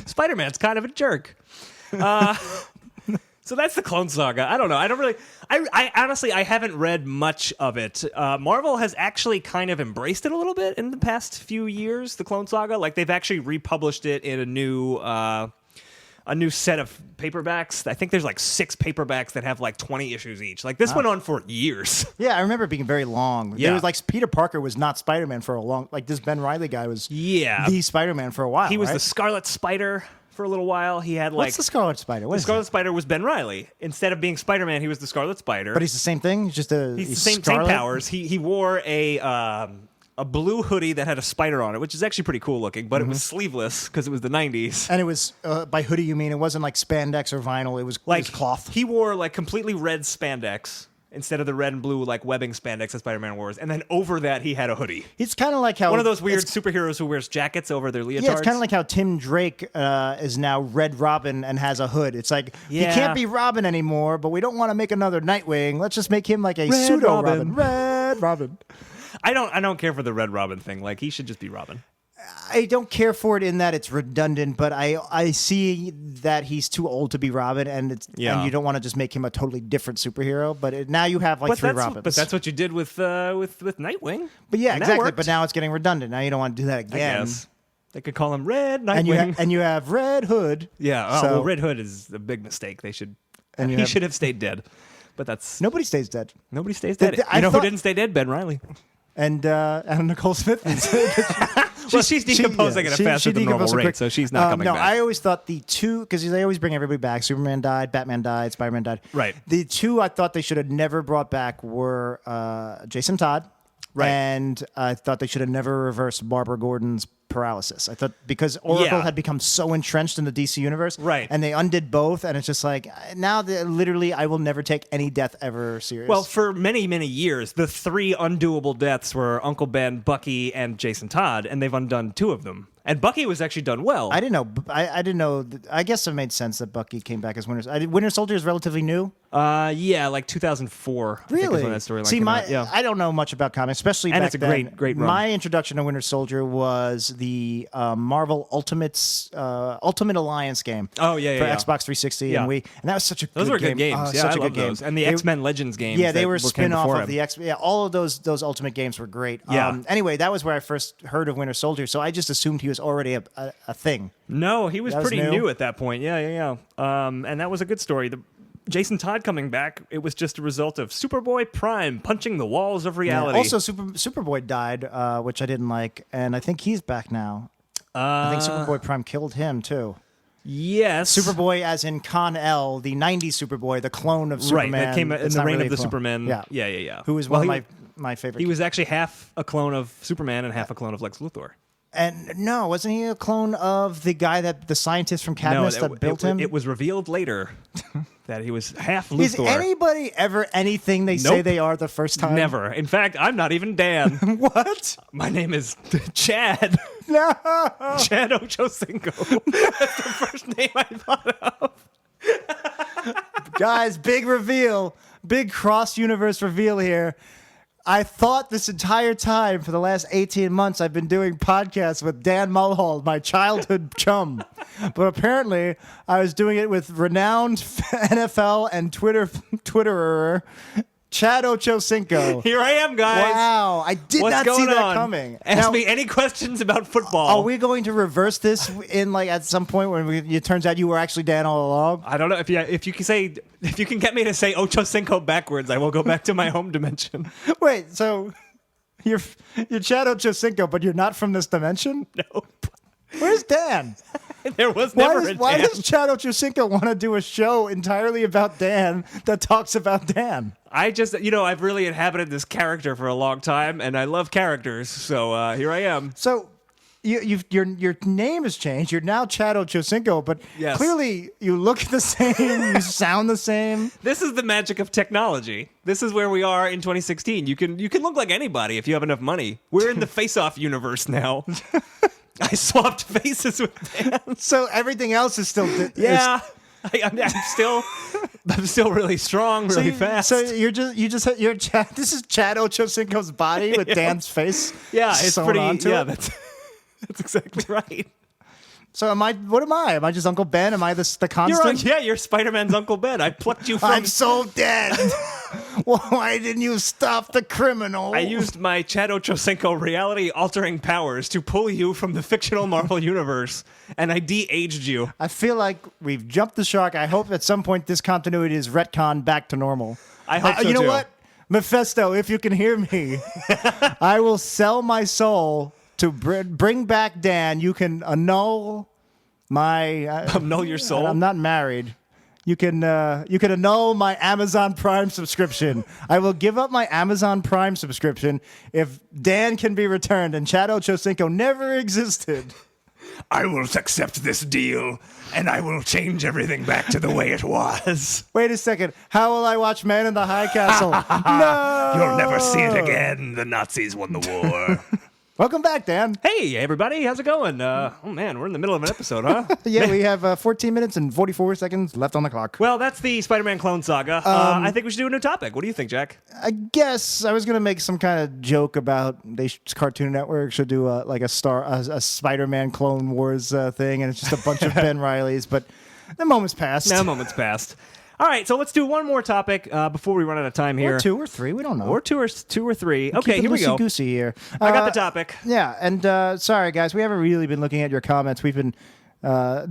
Spider-Man's kind of a jerk. So that's the Clone Saga. I don't know. I honestly, I haven't read much of it. Marvel has actually kind of embraced it a little bit in the past few years, the Clone Saga. Like, they've actually republished it in a new set of paperbacks. I think there's like 6 paperbacks that have like 20 issues each. Like, this went on for years. Yeah, I remember it being very long. Yeah. There was like Peter Parker was not Spider-Man for a long. Like this Ben Reilly guy was the Spider-Man for a while. He was right? the Scarlet Spider for a little while. He had like What's the Scarlet Spider? What the is Scarlet that? Spider was Ben Reilly. Instead of being Spider-Man, he was the Scarlet Spider. But he's the same thing. He's just He's the same powers. He wore a blue hoodie that had a spider on it, which is actually pretty cool looking, but it was sleeveless because it was the 90s. And it was by hoodie you mean it wasn't like spandex or vinyl. It was cloth. He wore like completely red spandex instead of the red and blue like webbing spandex that Spider-Man wears, and then over that he had a hoodie. It's kind of like how One of those weird superheroes who wears jackets over their leotards. Yeah, it's kind of like how Tim Drake is now Red Robin and has a hood. It's like he can't be Robin anymore, but we don't want to make another Nightwing. Let's just make him like a Red pseudo Robin. Red Robin. I don't care for the Red Robin thing. Like, he should just be Robin. I don't care for it in that it's redundant, but I see that he's too old to be Robin, and and you don't want to just make him a totally different superhero. But now you have like 3 Robins. But that's what you did with Nightwing. But yeah, and exactly. But now it's getting redundant. Now you don't want to do that again. I guess. They could call him Red Nightwing. And you have Red Hood. Yeah. So, Well, Red Hood is a big mistake. He should have stayed dead. But that's nobody stays dead. Nobody stays dead. Who didn't stay dead? Ben Reilly. And Nicole Smith is. Well, she's decomposing at a faster than normal rate, so she's not coming back. I always thought the two, because they always bring everybody back. Superman died, Batman died, Spider-Man died. Right. The 2 I thought they should have never brought back were Jason Todd. Right. And I thought they should have never reversed Barbara Gordon's paralysis. I thought because Oracle had become so entrenched in the DC universe. Right. And they undid both. And it's just like, now literally I will never take any death ever serious. Well, for many, many years, the 3 undoable deaths were Uncle Ben, Bucky, and Jason Todd, and they've undone 2 of them. And Bucky was actually done well. I didn't know. I didn't know. I guess it made sense that Bucky came back as Winter Soldier is relatively new. Yeah, like 2004. Really? I think is when that storyline See, came out. Yeah. I don't know much about comics, especially And back it's a then. great run. My introduction to Winter Soldier was the Marvel Ultimate Alliance game. Oh, yeah, for yeah. Xbox 360 and Wii, and that was such a those good were game. good games. Such I a love good game. those. And the X-Men Legends games. Yeah, they were came spin-off before of him. the X. Yeah, all of those Ultimate games were great. Yeah. Anyway, that was where I first heard of Winter Soldier, so I just assumed he was already a thing. No, he was pretty new? new at that point. Yeah. And that was a good story. The Jason Todd coming back, it was just a result of Superboy Prime punching the walls of reality. Also, Superboy died, which I didn't like, and I think he's back now. I think Superboy Prime killed him too. Yes. Superboy, as in Con-El, the 90s Superboy, the clone of Superman. Right, that came in It's the not reign really of the a clone. Superman. Yeah. Yeah. Who was one of my favorite. He was actually half a clone of Superman and half a clone of Lex Luthor. And no, wasn't he a clone of the guy the scientist from Cadmus that built him? It was revealed later that he was half Luthor. Is anybody ever anything they say they are the first time? Never. In fact, I'm not even Dan. What? My name is Chad. No. Chad Ochocinco. That's the first name I thought of. Guys, big reveal. Big cross-universe reveal here. I thought this entire time for the last 18 months I've been doing podcasts with Dan Mulhall, my childhood chum. But apparently I was doing it with renowned NFL and Twitterer Chad Ochocinco. Here I am, guys. Wow, I did What's not going see that on? coming. Ask Now, me any questions about football. are we going to reverse this in at some point when it turns out you were actually Dan all along? I don't know if you can get me to say Ochocinco backwards, I will go back to my home dimension. Wait, so you're Chad Ochocinco, but you're not from this dimension? Nope. Where's Dan? There was never a Dan. Why does Chad Ochocinco want to do a show entirely about Dan that talks about Dan? I just, I've really inhabited this character for a long time, and I love characters, so here I am. So your name has changed. You're now Chad Ochocinco, but Yes. clearly you look the same, you sound the same. This is the magic of technology. This is where we are in 2016. You can look like anybody if you have enough money. We're in the face-off universe now. I swapped faces with Dan. So everything else is still Yeah. I'm still really strong, really fast. So you're Chad. This is Chad Ochocinco's body with Dan's face. Yeah, it's sewn pretty. onto Yeah, it. that's exactly right. So what am I? Am I just Uncle Ben? Am I the constant? You're Spider-Man's Uncle Ben. I plucked you from. I'm so dead. Why didn't you stop the criminal? I used my Chad Ochocinco reality-altering powers to pull you from the fictional Marvel universe, and I de-aged you. I feel like we've jumped the shark. I hope at some point this continuity is retconned back to normal. I hope so, You know too. what? Mephisto, if you can hear me, I will sell my soul to bring back Dan. You can annul my... Annul your soul? I'm not married. You can annul my Amazon Prime subscription. I will give up my Amazon Prime subscription if Dan can be returned and Chad Ochocinco never existed. I will accept this deal, and I will change everything back to the way it was. Wait a second. How will I watch Man in the High Castle? No! You'll never see it again. The Nazis won the war. Welcome back, Dan. Hey, everybody. How's it going? Oh, man, we're in the middle of an episode, huh? Yeah, we have 14 minutes and 44 seconds left on the clock. Well, that's the Spider-Man Clone Saga. I think we should do a new topic. What do you think, Jack? I guess I was going to make some kind of joke about Cartoon Network should do a Spider-Man Clone Wars thing, and it's just a bunch of Ben Rileys, but the moment's passed. Now, moment's passed. All right, so let's do one more topic before we run out of time here. Or two or three, we don't know. Or two or three. Okay, here we go. Goosey here. I got the topic. Yeah, and sorry, guys, we haven't really been looking at your comments. We've been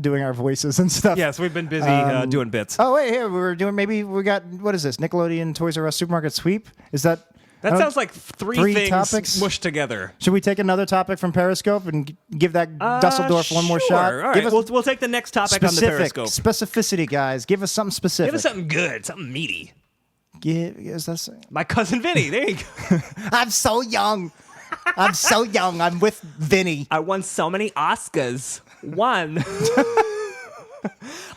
doing our voices and stuff. Yes, we've been busy doing bits. Oh, wait, here, we got, what is this, Nickelodeon Toys R Us Supermarket Sweep? Is that... That sounds like three things topics mushed together. Should we take another topic from Periscope and give that Dusseldorf one more shot? All right, we'll take the next topic on the Periscope. Specificity, guys. Give us something specific. Give us something good, something meaty. My Cousin Vinny. There you go. I'm so young. I'm with Vinny. I won so many Oscars. One.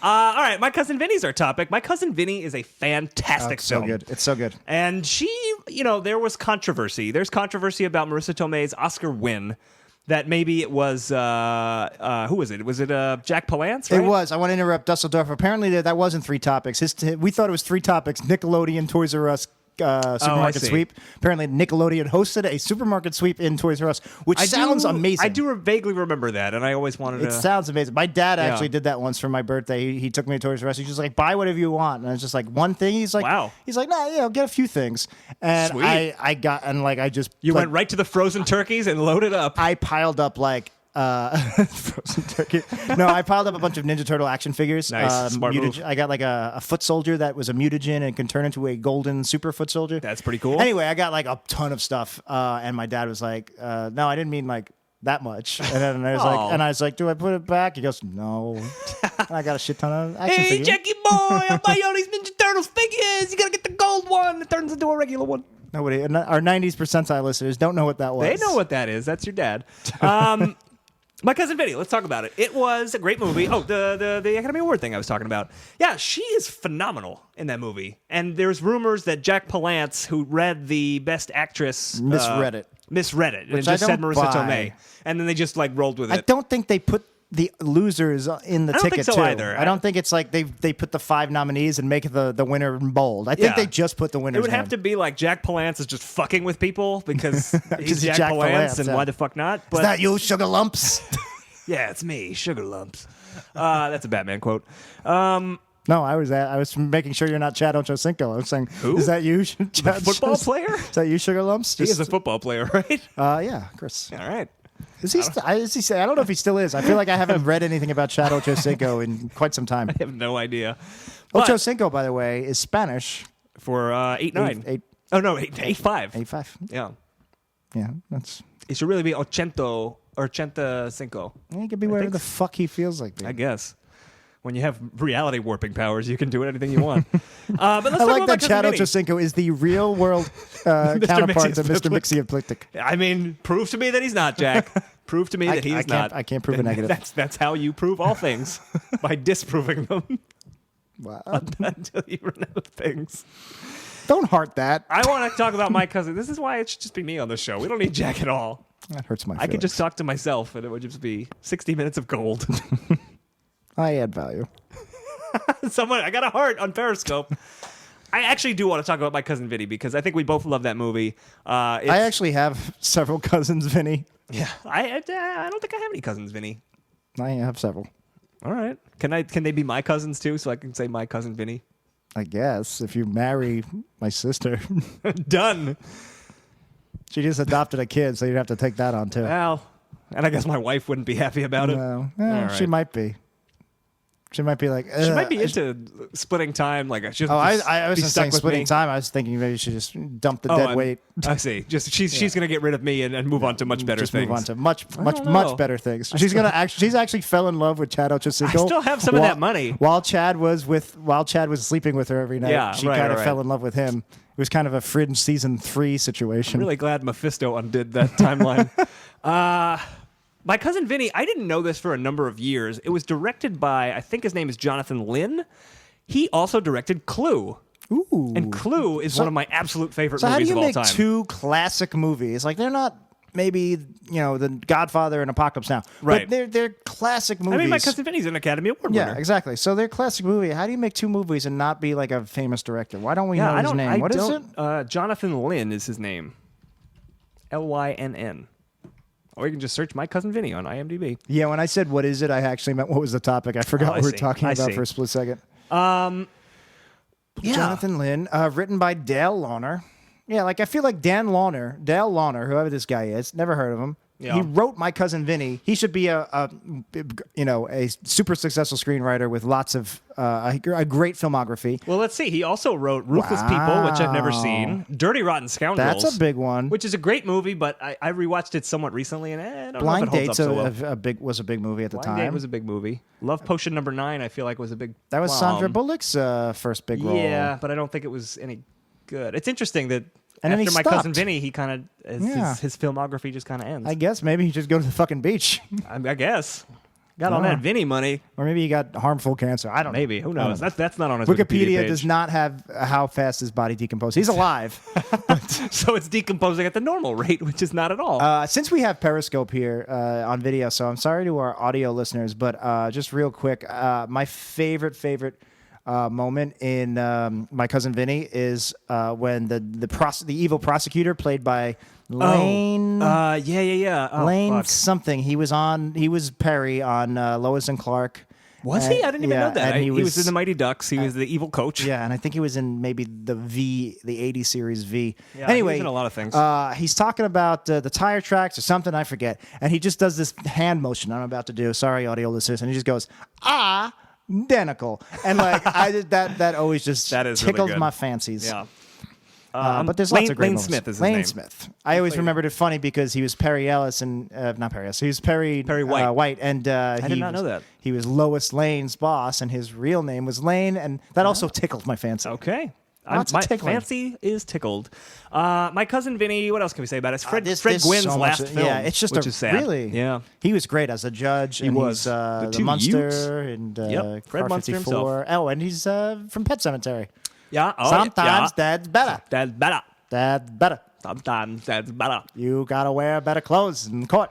All right, My Cousin Vinny's our topic. My Cousin Vinny is a fantastic film. So good. It's so good. And she, there was controversy. There's controversy about Marissa Tomei's Oscar win. That maybe it was, who was it? Was it Jack Palance, right? It was. I want to interrupt Dusseldorf. Apparently that wasn't three topics. We thought it was three topics. Nickelodeon, Toys R Us, supermarket sweep. Apparently Nickelodeon hosted a supermarket sweep in Toys R Us, which sounds amazing. I do vaguely remember that, and I always wanted to... It sounds amazing. My dad actually did that once for my birthday. He took me to Toys R Us. He's just like, buy whatever you want. And I was just like, one thing? He's like, wow. He's like, nah, get a few things. And Sweet. I got, and like, I just... You went right to the frozen turkeys and loaded up. I piled up like... frozen turkey. No, I piled up a bunch of Ninja Turtle action figures. Nice, smart move. I got like a foot soldier that was a mutagen and can turn into a golden super foot soldier. That's pretty cool. Anyway, I got like a ton of stuff, and my dad was like, "No, I didn't mean like that much." And then I was like, "Do I put it back?" He goes, "No." And I got a shit ton of action figures. Hey, Jackie boy, I'll buy you all these Ninja Turtles figures. You gotta get the gold one that turns into a regular one. Nobody, our 90s percentile listeners don't know what that was. They know what that is. That's your dad. My Cousin Vinny, let's talk about it. It was a great movie. Oh, the Academy Award thing I was talking about. Yeah, she is phenomenal in that movie. And there's rumors that Jack Palance, who read the Best Actress... Misread it. Misread it. And Which just I said don't Marissa buy. Tomei. And then they just like rolled with it. I don't think they put the losers in the I don't ticket, think so too. either. I don't think it's like they put the 5 nominees and make the winner in bold. I think Yeah. they just put the winner's It would have to be like Jack Palance is just fucking with people because he's Jack, Palance, and yeah. why the fuck not? But Is that you, Sugar Lumps? yeah, it's me, Sugar Lumps. That's a Batman quote. No, I was making sure you're not Chad Ochocinco. I was saying, Who? Is that you, Chad? Football player? Is that you, Sugar Lumps? He is a football player, right? Yeah, Chris. All right. Is he? I don't know if he still is. I feel like I haven't read anything about Chad Ochocinco in quite some time. I have no idea. But Ochocinco, by the way, is Spanish. for 8-9. Eight- Oh no, 8-5. 8-5. Yeah. Yeah, that's. It should really be ochento or 85. He can be whatever the fuck he feels like. Dude. I guess. When you have reality warping powers, you can do anything you want. But let's I talk like about that Chad Cousin Vinny. Ochocinco is the real world counterpart to Mr. Mixie-Plicktic. I mean, prove to me that he's not, Jack. Prove to me that he's not. I can't prove a negative. That's how you prove all things, by disproving them Wow. until you run out of things. Don't heart that. I want to talk about my cousin. This is why it should just be me on the show. We don't need Jack at all. That hurts my I feelings. could just talk to myself, and it would just be 60 minutes of gold. I add value. I got a heart on Periscope. I actually do want to talk about My Cousin Vinny because I think we both love that movie. I actually have several cousins, Vinny. Yeah, I don't think I have any cousins, Vinny. I have several. All right, can they be my cousins too, so I can say My Cousin Vinny? I guess if you marry my sister, Done. she just adopted a kid, so you'd have to take that on too. Well, and I guess my wife wouldn't be happy about it. No, All right. she might be. She might be like. She might be into splitting time. Like she. Oh, I wasn't stuck saying with splitting me. time. I was thinking maybe you should just dump the Oh, dead weight. I see. Just she's gonna get rid of me and move on to much better Just things. move on to much know. better things. She's actually fell in love with Chad Ochocinco. I still have some of that money. While Chad was sleeping with her every night, Yeah, she right, kind of right. fell in love with him. It was kind of a Fringe season 3 situation. I'm really glad Mephisto undid that timeline. My Cousin Vinny, I didn't know this for a number of years. It was directed by, I think his name is Jonathan Lynn. He also directed Clue. Ooh. And Clue is one of my absolute favorite So how do movies you of all make time. two classic movies? Like they're not maybe The Godfather and Apocalypse Now, Right. But they're classic movies. I mean, My Cousin Vinny's an Academy Award Yeah, winner. exactly. So they're classic movie. How do you make two movies and not be like a famous director? Why don't we know his name? What is it? Jonathan Lynn is his name. Lynn. Or you can just search My Cousin Vinny on IMDb. Yeah, when I said what is it, I actually meant what was the topic. I forgot Oh, what I we were see. talking I about see. for a split second. Yeah. Jonathan Lynn, written by Dale Launer. Yeah, like I feel like Dale Launer, whoever this guy is, never heard of him. Yeah. He wrote My Cousin Vinny. He should be a super successful screenwriter with lots of a great filmography. Well, let's see. He also wrote Ruthless People, which I've never seen. Dirty Rotten Scoundrels. That's a big one. Which is a great movie, but I rewatched it somewhat recently, and I don't Blind know if it Date's holds up so well. was a big movie at the Blind time. Date was a big movie. Love Potion number 9, I feel like was a big. That was Sandra Bullock's first big role. Yeah, but I don't think it was any good. It's interesting that And then he after My Cousin stopped. Vinny, he kind of his filmography just kind of ends. I guess maybe he just go to the fucking beach, I guess got all that Vinny money. or maybe he got harmful cancer. I don't know. Maybe who I don't knows? know. That's not on his Wikipedia page. does not have how fast his body decomposes. He's alive. So it's decomposing at the normal rate, which is not at all. Since we have Periscope here on video, so I'm sorry to our audio listeners, but just real quick, my favorite moment in My Cousin Vinny is when the evil prosecutor played by Lane. Yeah. Oh, Lane fuck. something. He was Perry on Lois and Clark. Was he? I didn't even know that. And He was in the Mighty Ducks. He was the evil coach. Yeah, and I think he was in maybe the 80 series V. Yeah, he anyway, was in a lot of things. He's talking about the tire tracks or something, I forget. And he just does this hand motion I'm about to do. Sorry, audio listeners. And he just goes, identical. And like that always just That is really tickles good. my fancies. Yeah. But there's lots of great Lane moments. Smith is his Lane name. Smith. I always remembered it funny because he was Perry Ellis and not Perry Ellis. He was Perry White. White, and I did not know that. He was Lois Lane's boss, and his real name was Lane, and that also tickled my fancy. Okay. Lots of tickling. fancy is tickled. My cousin Vinny. What else can we say about it? It's Fred Gwynn's so last much, film. Yeah, it's just which is sad. really. Yeah. He was great as a judge. He was. He's, The the two Munster Utes. and Yep, Fred Car Munster 54. himself. Oh, and he's from Pet Cemetery. Yeah. Oh, Sometimes yeah. that's better. That's better. That's better. Sometimes that's better. You gotta wear better clothes in court.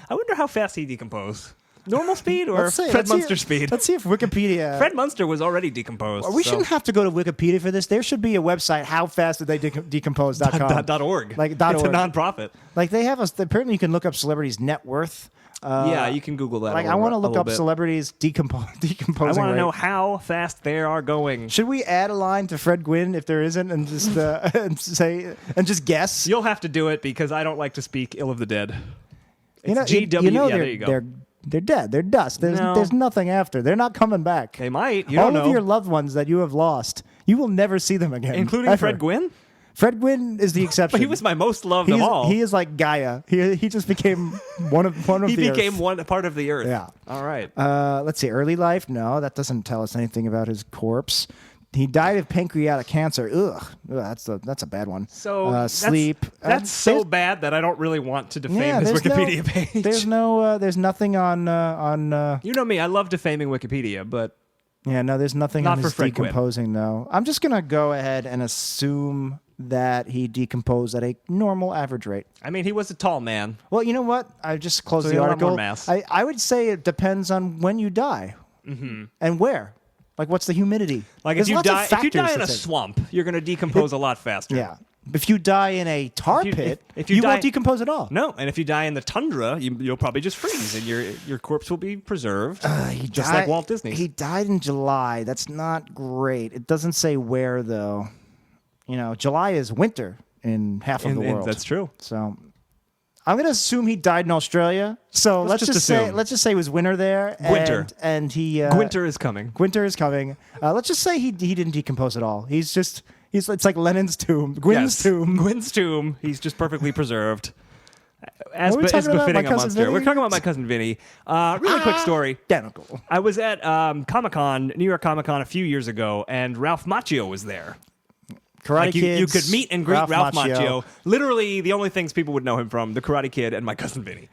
I wonder how fast he decomposed. Normal speed or Fred Munster speed? Let's see if Wikipedia. Fred Munster was already decomposed. We so. shouldn't have to go to Wikipedia for this. There should be a website. How fast did they decompose.com? .org. Like It's .org. a nonprofit. Like they have us. Apparently, you can look up celebrities' net worth. Yeah, you can Google that. Like a I want to little look up bit. celebrities decomposing. I want to rate. know how fast they are going. Should we add a line to Fred Gwynn if there isn't, and just and just guess? You'll have to do it because I don't like to speak ill of the dead. You know, It's GW. Yeah, they're, there you go. They're dead. They're dust. There's nothing after. They're not coming back. They might. You All don't know. of your loved ones that you have lost, you will never see them again, Including ever. Fred Gwynn? Fred Gwynn is the exception. But he was my most loved of all. He is like Gaia. He just became one of He the became Earth. one part of the earth. Yeah. All right. Let's see. Early life? No, that doesn't tell us anything about his corpse. He died of pancreatic cancer. Ugh, that's a bad one. So sleep. That's so bad that I don't really want to defame his there's Wikipedia page. There's nothing on. You know me. I love defaming Wikipedia, but Yeah, no, there's nothing Not on for his Fred Gwynn. decomposing though. I'm just gonna go ahead and assume that he decomposed at a normal average rate. I mean, he was a tall man. Well, you know what? I just closed So the he had a lot article. more mass. I would say it depends on when you die and where. Like, what's the humidity? Like There's if you lots of die, if you die factors in to a take. swamp, you're going to decompose a lot faster. Yeah. If you die in a tar pit, if you, you die- won't decompose at all. No, and if you die in the tundra, you'll probably just freeze, and your corpse will be preserved, just Died- like Walt Disney. He died in July. That's not great. It doesn't say where though. You know, July is winter in half of the world. That's true. So I'm gonna assume he died in Australia. So let's just say assume. let's just say it was winter there. Winter. and he Winter is coming. Winter is coming. Let's just say he didn't decompose at all. It's like Lenin's tomb, Gwynn's tomb. Gwynn's tomb. He's just perfectly preserved. As, What are we as talking about? befitting My a cousin monster. Vinny? We're talking about my cousin Vinny. Really quick story. Identical. I was at Comic-Con, New York Comic-Con a few years ago, and Ralph Macchio was there. Karate Like you Kids. could meet and greet Ralph Macchio. Literally, the only things people would know him from: the Karate Kid and my cousin Vinny.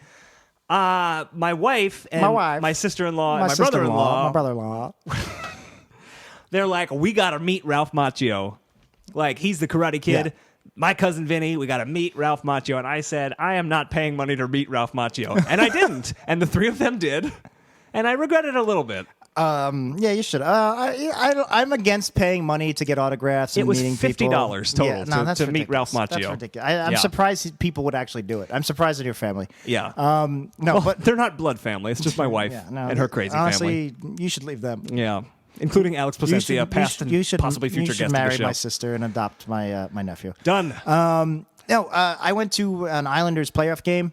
My wife and my sister-in-law and my brother-in-law. My brother-in-law. They're like, we gotta meet Ralph Macchio. Like, he's the Karate Kid. Yeah. My cousin Vinny, we gotta meet Ralph Macchio. And I said, I am not paying money to meet Ralph Macchio. And I didn't. And the three of them did. And I regret it a little bit. Yeah, you should. I'm against paying money to get autographs and It was meeting $50 people. total Yeah, no, that's to meet Ralph ridiculous. That's Macchio. ridiculous. I'm Yeah. surprised people would actually do it. I'm surprised at your family. Yeah. No, Well, but they're not blood family. It's just my wife yeah, no, and her crazy family. honestly, you should leave them. Yeah. Including Alex Placencia, past and possibly future you should guest marry of the show. my sister and adopt my my nephew. Done. No, I went to an Islanders playoff game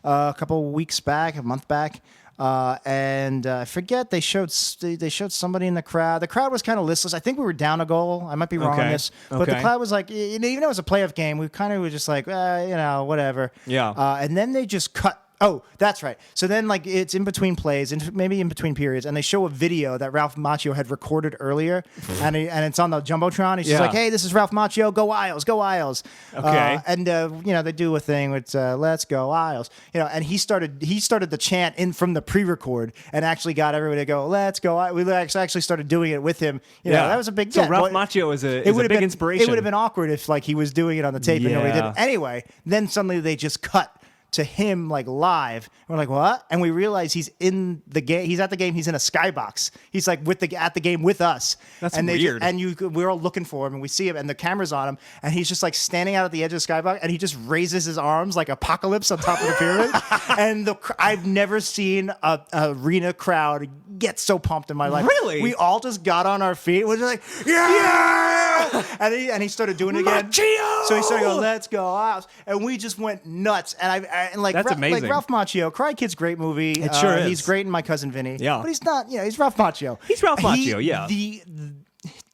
a couple weeks back, a month back, and I forget they showed somebody in the crowd. The crowd was kind of listless. I think we were down a goal. I might be wrong on Okay. this, but the Okay. crowd was like, even though it was a playoff game, we kind of were just like, whatever. Yeah. And then they just cut. Oh, that's right. So then, like, it's in between plays, maybe in between periods, and they show a video that Ralph Macchio had recorded earlier, and it's on the jumbotron. He's just Yeah. like, "Hey, this is Ralph Macchio. Go Isles, go Isles." Okay. And they do a thing with "Let's go Isles," and he started the chant in from the pre-record, and actually got everybody to go "Let's go." We actually started doing it with him. That was a big. So get. Ralph Well, Macchio is a would've big been, inspiration. It would have been awkward if like he was doing it on the tape and nobody did Yeah. it. Anyway, then suddenly they just cut to him like live. We're like, what? And we realize he's in the game. He's at the game. He's in a skybox. He's like at the game with us. That's and weird. We're all looking for him, and we see him, and the camera's on him, and he's just like standing out at the edge of the skybox, and he just raises his arms like Apocalypse on top of the pyramid. And I've never seen a arena crowd get so pumped in my life. Really? We all just got on our feet. We're just like, yeah! And he started doing it again. Macchio! So he started going, "Let's go out," and we just went nuts. And like That's amazing. Like Ralph Macchio, Karate Kid's a great movie. It sure is. He's great in My Cousin Vinny. Yeah. But he's not. He's Ralph Macchio. He's Ralph Macchio, yeah.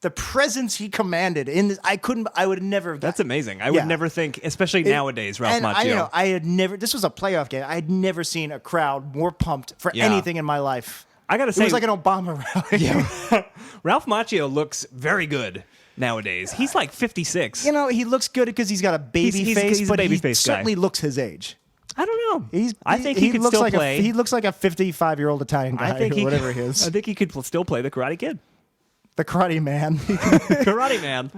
The presence he commanded in this, I would never have. That's amazing. I would never think, especially nowadays, Ralph and Macchio. I had never. This was a playoff game. I had never seen a crowd more pumped for Yeah. anything in my life. I gotta say, It was like an Obama rally. Yeah. Ralph Macchio looks very good. nowadays. He's like 56. You know, he looks good because he's got a baby face, he's a but baby he face guy. certainly looks his age. I don't know. I think he he could looks still like play. he looks like a 55-year-old Italian guy, or whatever he is. I think he could still play the Karate Kid. The Karate Man. Karate Man.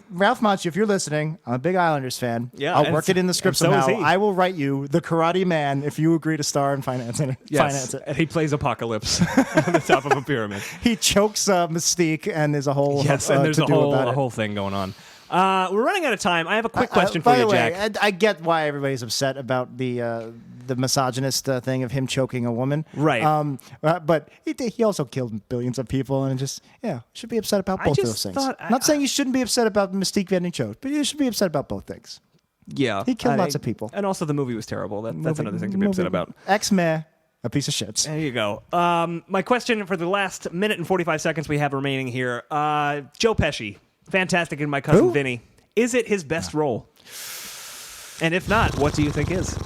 Ralph Macchio, if you're listening, I'm a big Islanders fan. Yeah, I'll work it in the script and so is somehow. he. I will write you the Karate Man if you agree to star and finance it. Yes. Finance it. And he plays Apocalypse on the top of a pyramid. He chokes Mystique, and there's a whole Yes, and there's to a do about it. whole thing going on. We're running out of time. I have a quick question By for you, the way, Jack. I get why everybody's upset about the misogynist thing of him choking a woman. Right. But he also killed billions of people, and just should be upset about both of those things. Not saying you shouldn't be upset about Mystique getting choked, but you should be upset about both things. Yeah. He killed lots of people. And also the movie was terrible. That's another thing to be upset about. X-Men, a piece of shit. There you go. My question for the last minute and 45 seconds we have remaining here. Joe Pesci, fantastic in My Cousin Vinny. Is it his best role? And if not, what do you think is?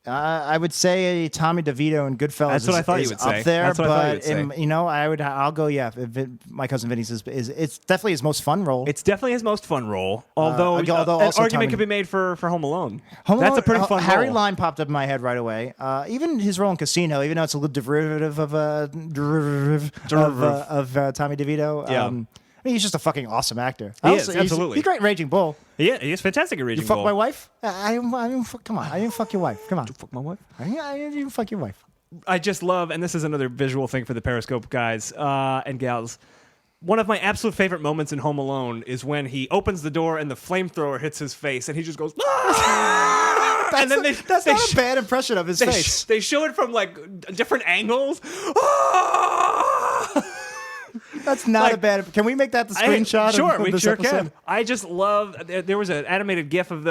I would say Tommy DeVito in Goodfellas. That's what I thought you would say. Up there, That's what I thought you would but say. you know, I'll go. Yeah, My Cousin Vinny's is it's definitely his most fun role. It's definitely his most fun role. Although an also argument Tommy- could be made for Home Alone. Alone, That's a pretty fun Harry role. Lime popped up in my head right away. Even his role in Casino, even though it's a little derivative of Tommy DeVito. Yeah. I mean, he's just a fucking awesome actor. He is, absolutely. He's great in Raging Bull. Yeah, he is fantastic at Raging You fuck Bull. my wife? I didn't come on. I didn't fuck your wife. Come on. Fuck my wife. I didn't even fuck your wife. I just love, and this is another visual thing for the Periscope guys and gals. One of my absolute favorite moments in Home Alone is when he opens the door and the flamethrower hits his face, and he just goes. And then That's not a bad impression of his face. They show it from like different angles. That's not a bad. Can we make that the screenshot? Sure, of we this sure episode? can. I just love. There was an animated GIF of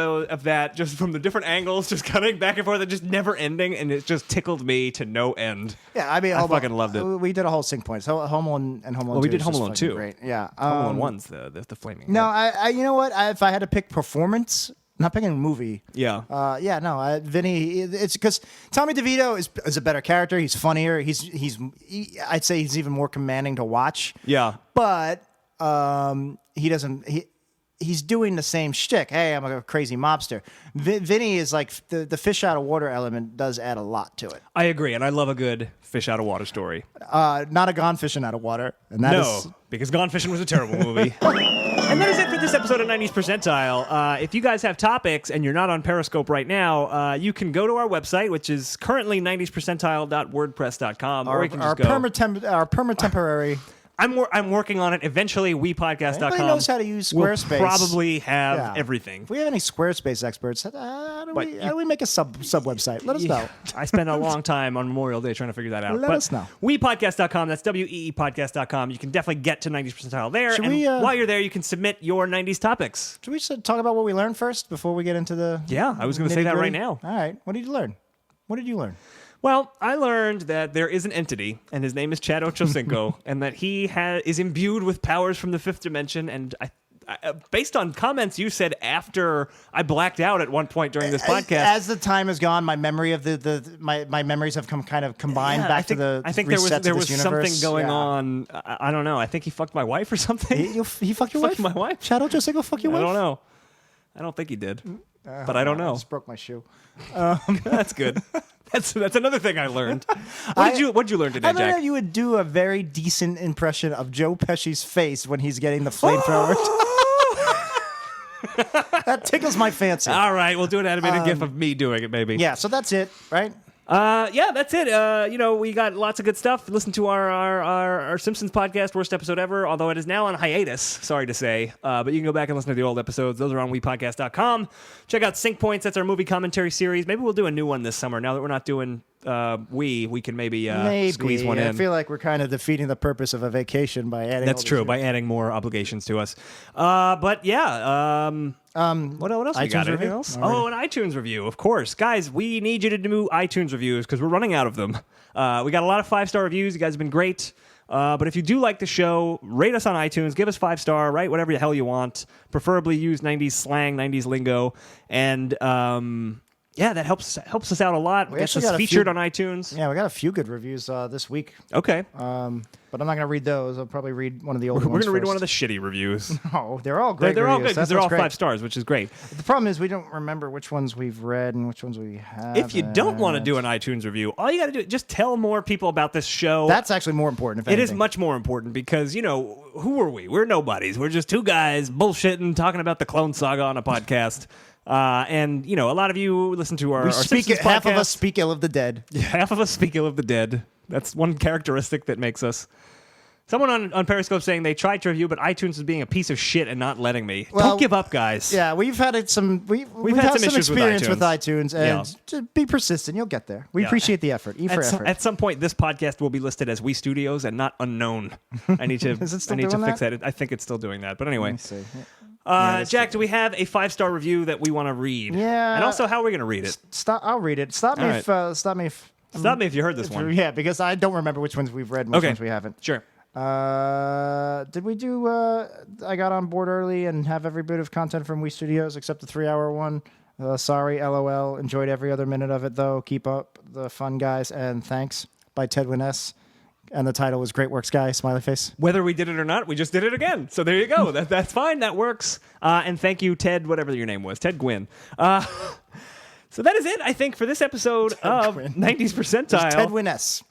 that, just from the different angles, just cutting back and forth, and just never ending, and it just tickled me to no end. Yeah, I mean, I fucking loved it. We did a whole sync point. So Home Alone and Home Alone. Well, we 2 did is Home just Alone fucking 2. Great. Yeah. Home Alone 1's the flaming. No, head. you know what? If I had to pick performance, not picking a movie. Yeah. Vinny. It's because Tommy DeVito is a better character. He's funnier. I'd say he's even more commanding to watch. Yeah. But he doesn't. He's doing the same shtick. Hey, I'm a crazy mobster. Vinny is like the fish out of water element does add a lot to it. I agree, and I love a good fish out of water story. Not a Gone Fishing out of water. And that is because Gone Fishing was a terrible movie. And that is it for this episode of 90s Percentile. If you guys have topics and you're not on Periscope right now, you can go to our website, which is currently 90spercentile.wordpress.com. Or you can just go. Our permatemporary. I'm working on it. Eventually, WePodcast.com. Anybody knows how to use Squarespace? Will probably have everything. If we have any Squarespace experts, how do we make a sub website? Let us know. I spent a long time on Memorial Day trying to figure that out. Let us know. WePodcast.com. That's WEEPodcast.com. You can definitely get to 90s Percentile there. While you're there, you can submit your 90s topics. Should we talk about what we learned first before we get into the Yeah, I was going to say that right now. All right. What did you learn? What did you learn? Well, I learned that there is an entity, and his name is Chad Ochocinco, and that he is imbued with powers from the fifth dimension. And I, based on comments you said after I blacked out at one point during this podcast, as the time has gone, my memory of my memories have kind of combined back to the. I think reset there to was this something universe. going on. I don't know. I think he fucked my wife or something. He fucked your wife? My wife? Chad Ochocinco fuck your wife? I don't know. I don't think he did, but I don't know. I just broke my shoe. That's good. That's another thing I learned. What did you learn today, I learned Jack? that you would do a very decent impression of Joe Pesci's face when he's getting the flamethrower. That tickles my fancy. All right, we'll do an animated GIF of me doing it, maybe. Yeah, so that's it, right? Yeah, that's it. We got lots of good stuff. Listen to our Simpsons podcast, worst episode ever, although it is now on hiatus, sorry to say. But you can go back and listen to the old episodes. Those are on WePodcast.com. Check out Sync Points. That's our movie commentary series. Maybe we'll do a new one this summer. Now that we're not doing we can maybe squeeze one in. I feel like we're kind of defeating the purpose of a vacation by adding. That's true, by adding more obligations to us. But yeah, what else we got? Anything else? Oh, an iTunes review, of course. Guys, we need you to do iTunes reviews because we're running out of them. We got a lot of 5-star reviews. You guys have been great. But if you do like the show, rate us on iTunes. Give us 5-star, write whatever the hell you want. Preferably use 90s slang, 90s lingo. And Yeah, that helps us out a lot. Gets actually us got a featured few- on iTunes. Yeah, we got a few good reviews this week. Okay. But I'm not going to read those. I'll probably read one of the older We're ones going to read one of first. the shitty reviews. Oh, they're all great They're all reviews. good because That's they're all what's great. 5 stars, which is great. The problem is we don't remember which ones we've read and which ones we have. If you don't want to do an iTunes review, all you got to do is just tell more people about this show. That's actually more important. If It is anything. much more important because, who are we? We're nobodies. We're just two guys bullshitting, talking about the Clone Saga on a podcast. And, a lot of you listen to our Simpsons half of podcast. us speak ill of the dead. Half of us speak ill of the dead. That's one characteristic that makes us. Someone on Periscope saying they tried to review, but iTunes is being a piece of shit and not letting me. Well, Don't give up, guys. Yeah, we've had had we've had some some issues with experience with iTunes. iTunes, and just be persistent. You'll get there. We Yeah. appreciate the effort. E for effort. At some point, this podcast will be listed as We Studios and not Unknown. I need to. Is it still I need to doing fix that? that. I think it's still doing that. But anyway, Let me see. Jack, do we have a 5-star review that we want to read? Yeah. And also, how are we going to read it? Stop. I'll read it. Stop me All if. Stop me if. Stop me if you heard this one. Yeah, because I don't remember which ones we've read and which ones we haven't. Sure. Did we do I got on board early and have every bit of content from Wii Studios except the 3-hour one? Sorry, LOL. Enjoyed every other minute of it, though. Keep up the fun, guys, and thanks by Ted Wynn S. And the title was Great Works, Guy, smiley face. Whether we did it or not, we just did it again. So there you go. That's fine. That works. And thank you, Ted, whatever your name was, Ted Gwynn. So that is it, I think, for this episode of Gwynn. 90s Percentile. Ted Wynn S.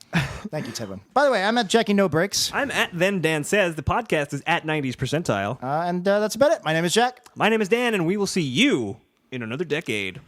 Thank you, Ted Wynn. By the way, I'm at Jackie No Breaks. I'm at Then Dan Says. The podcast is at 90s Percentile. And that's about it. My name is Jack. My name is Dan, and we will see you in another decade.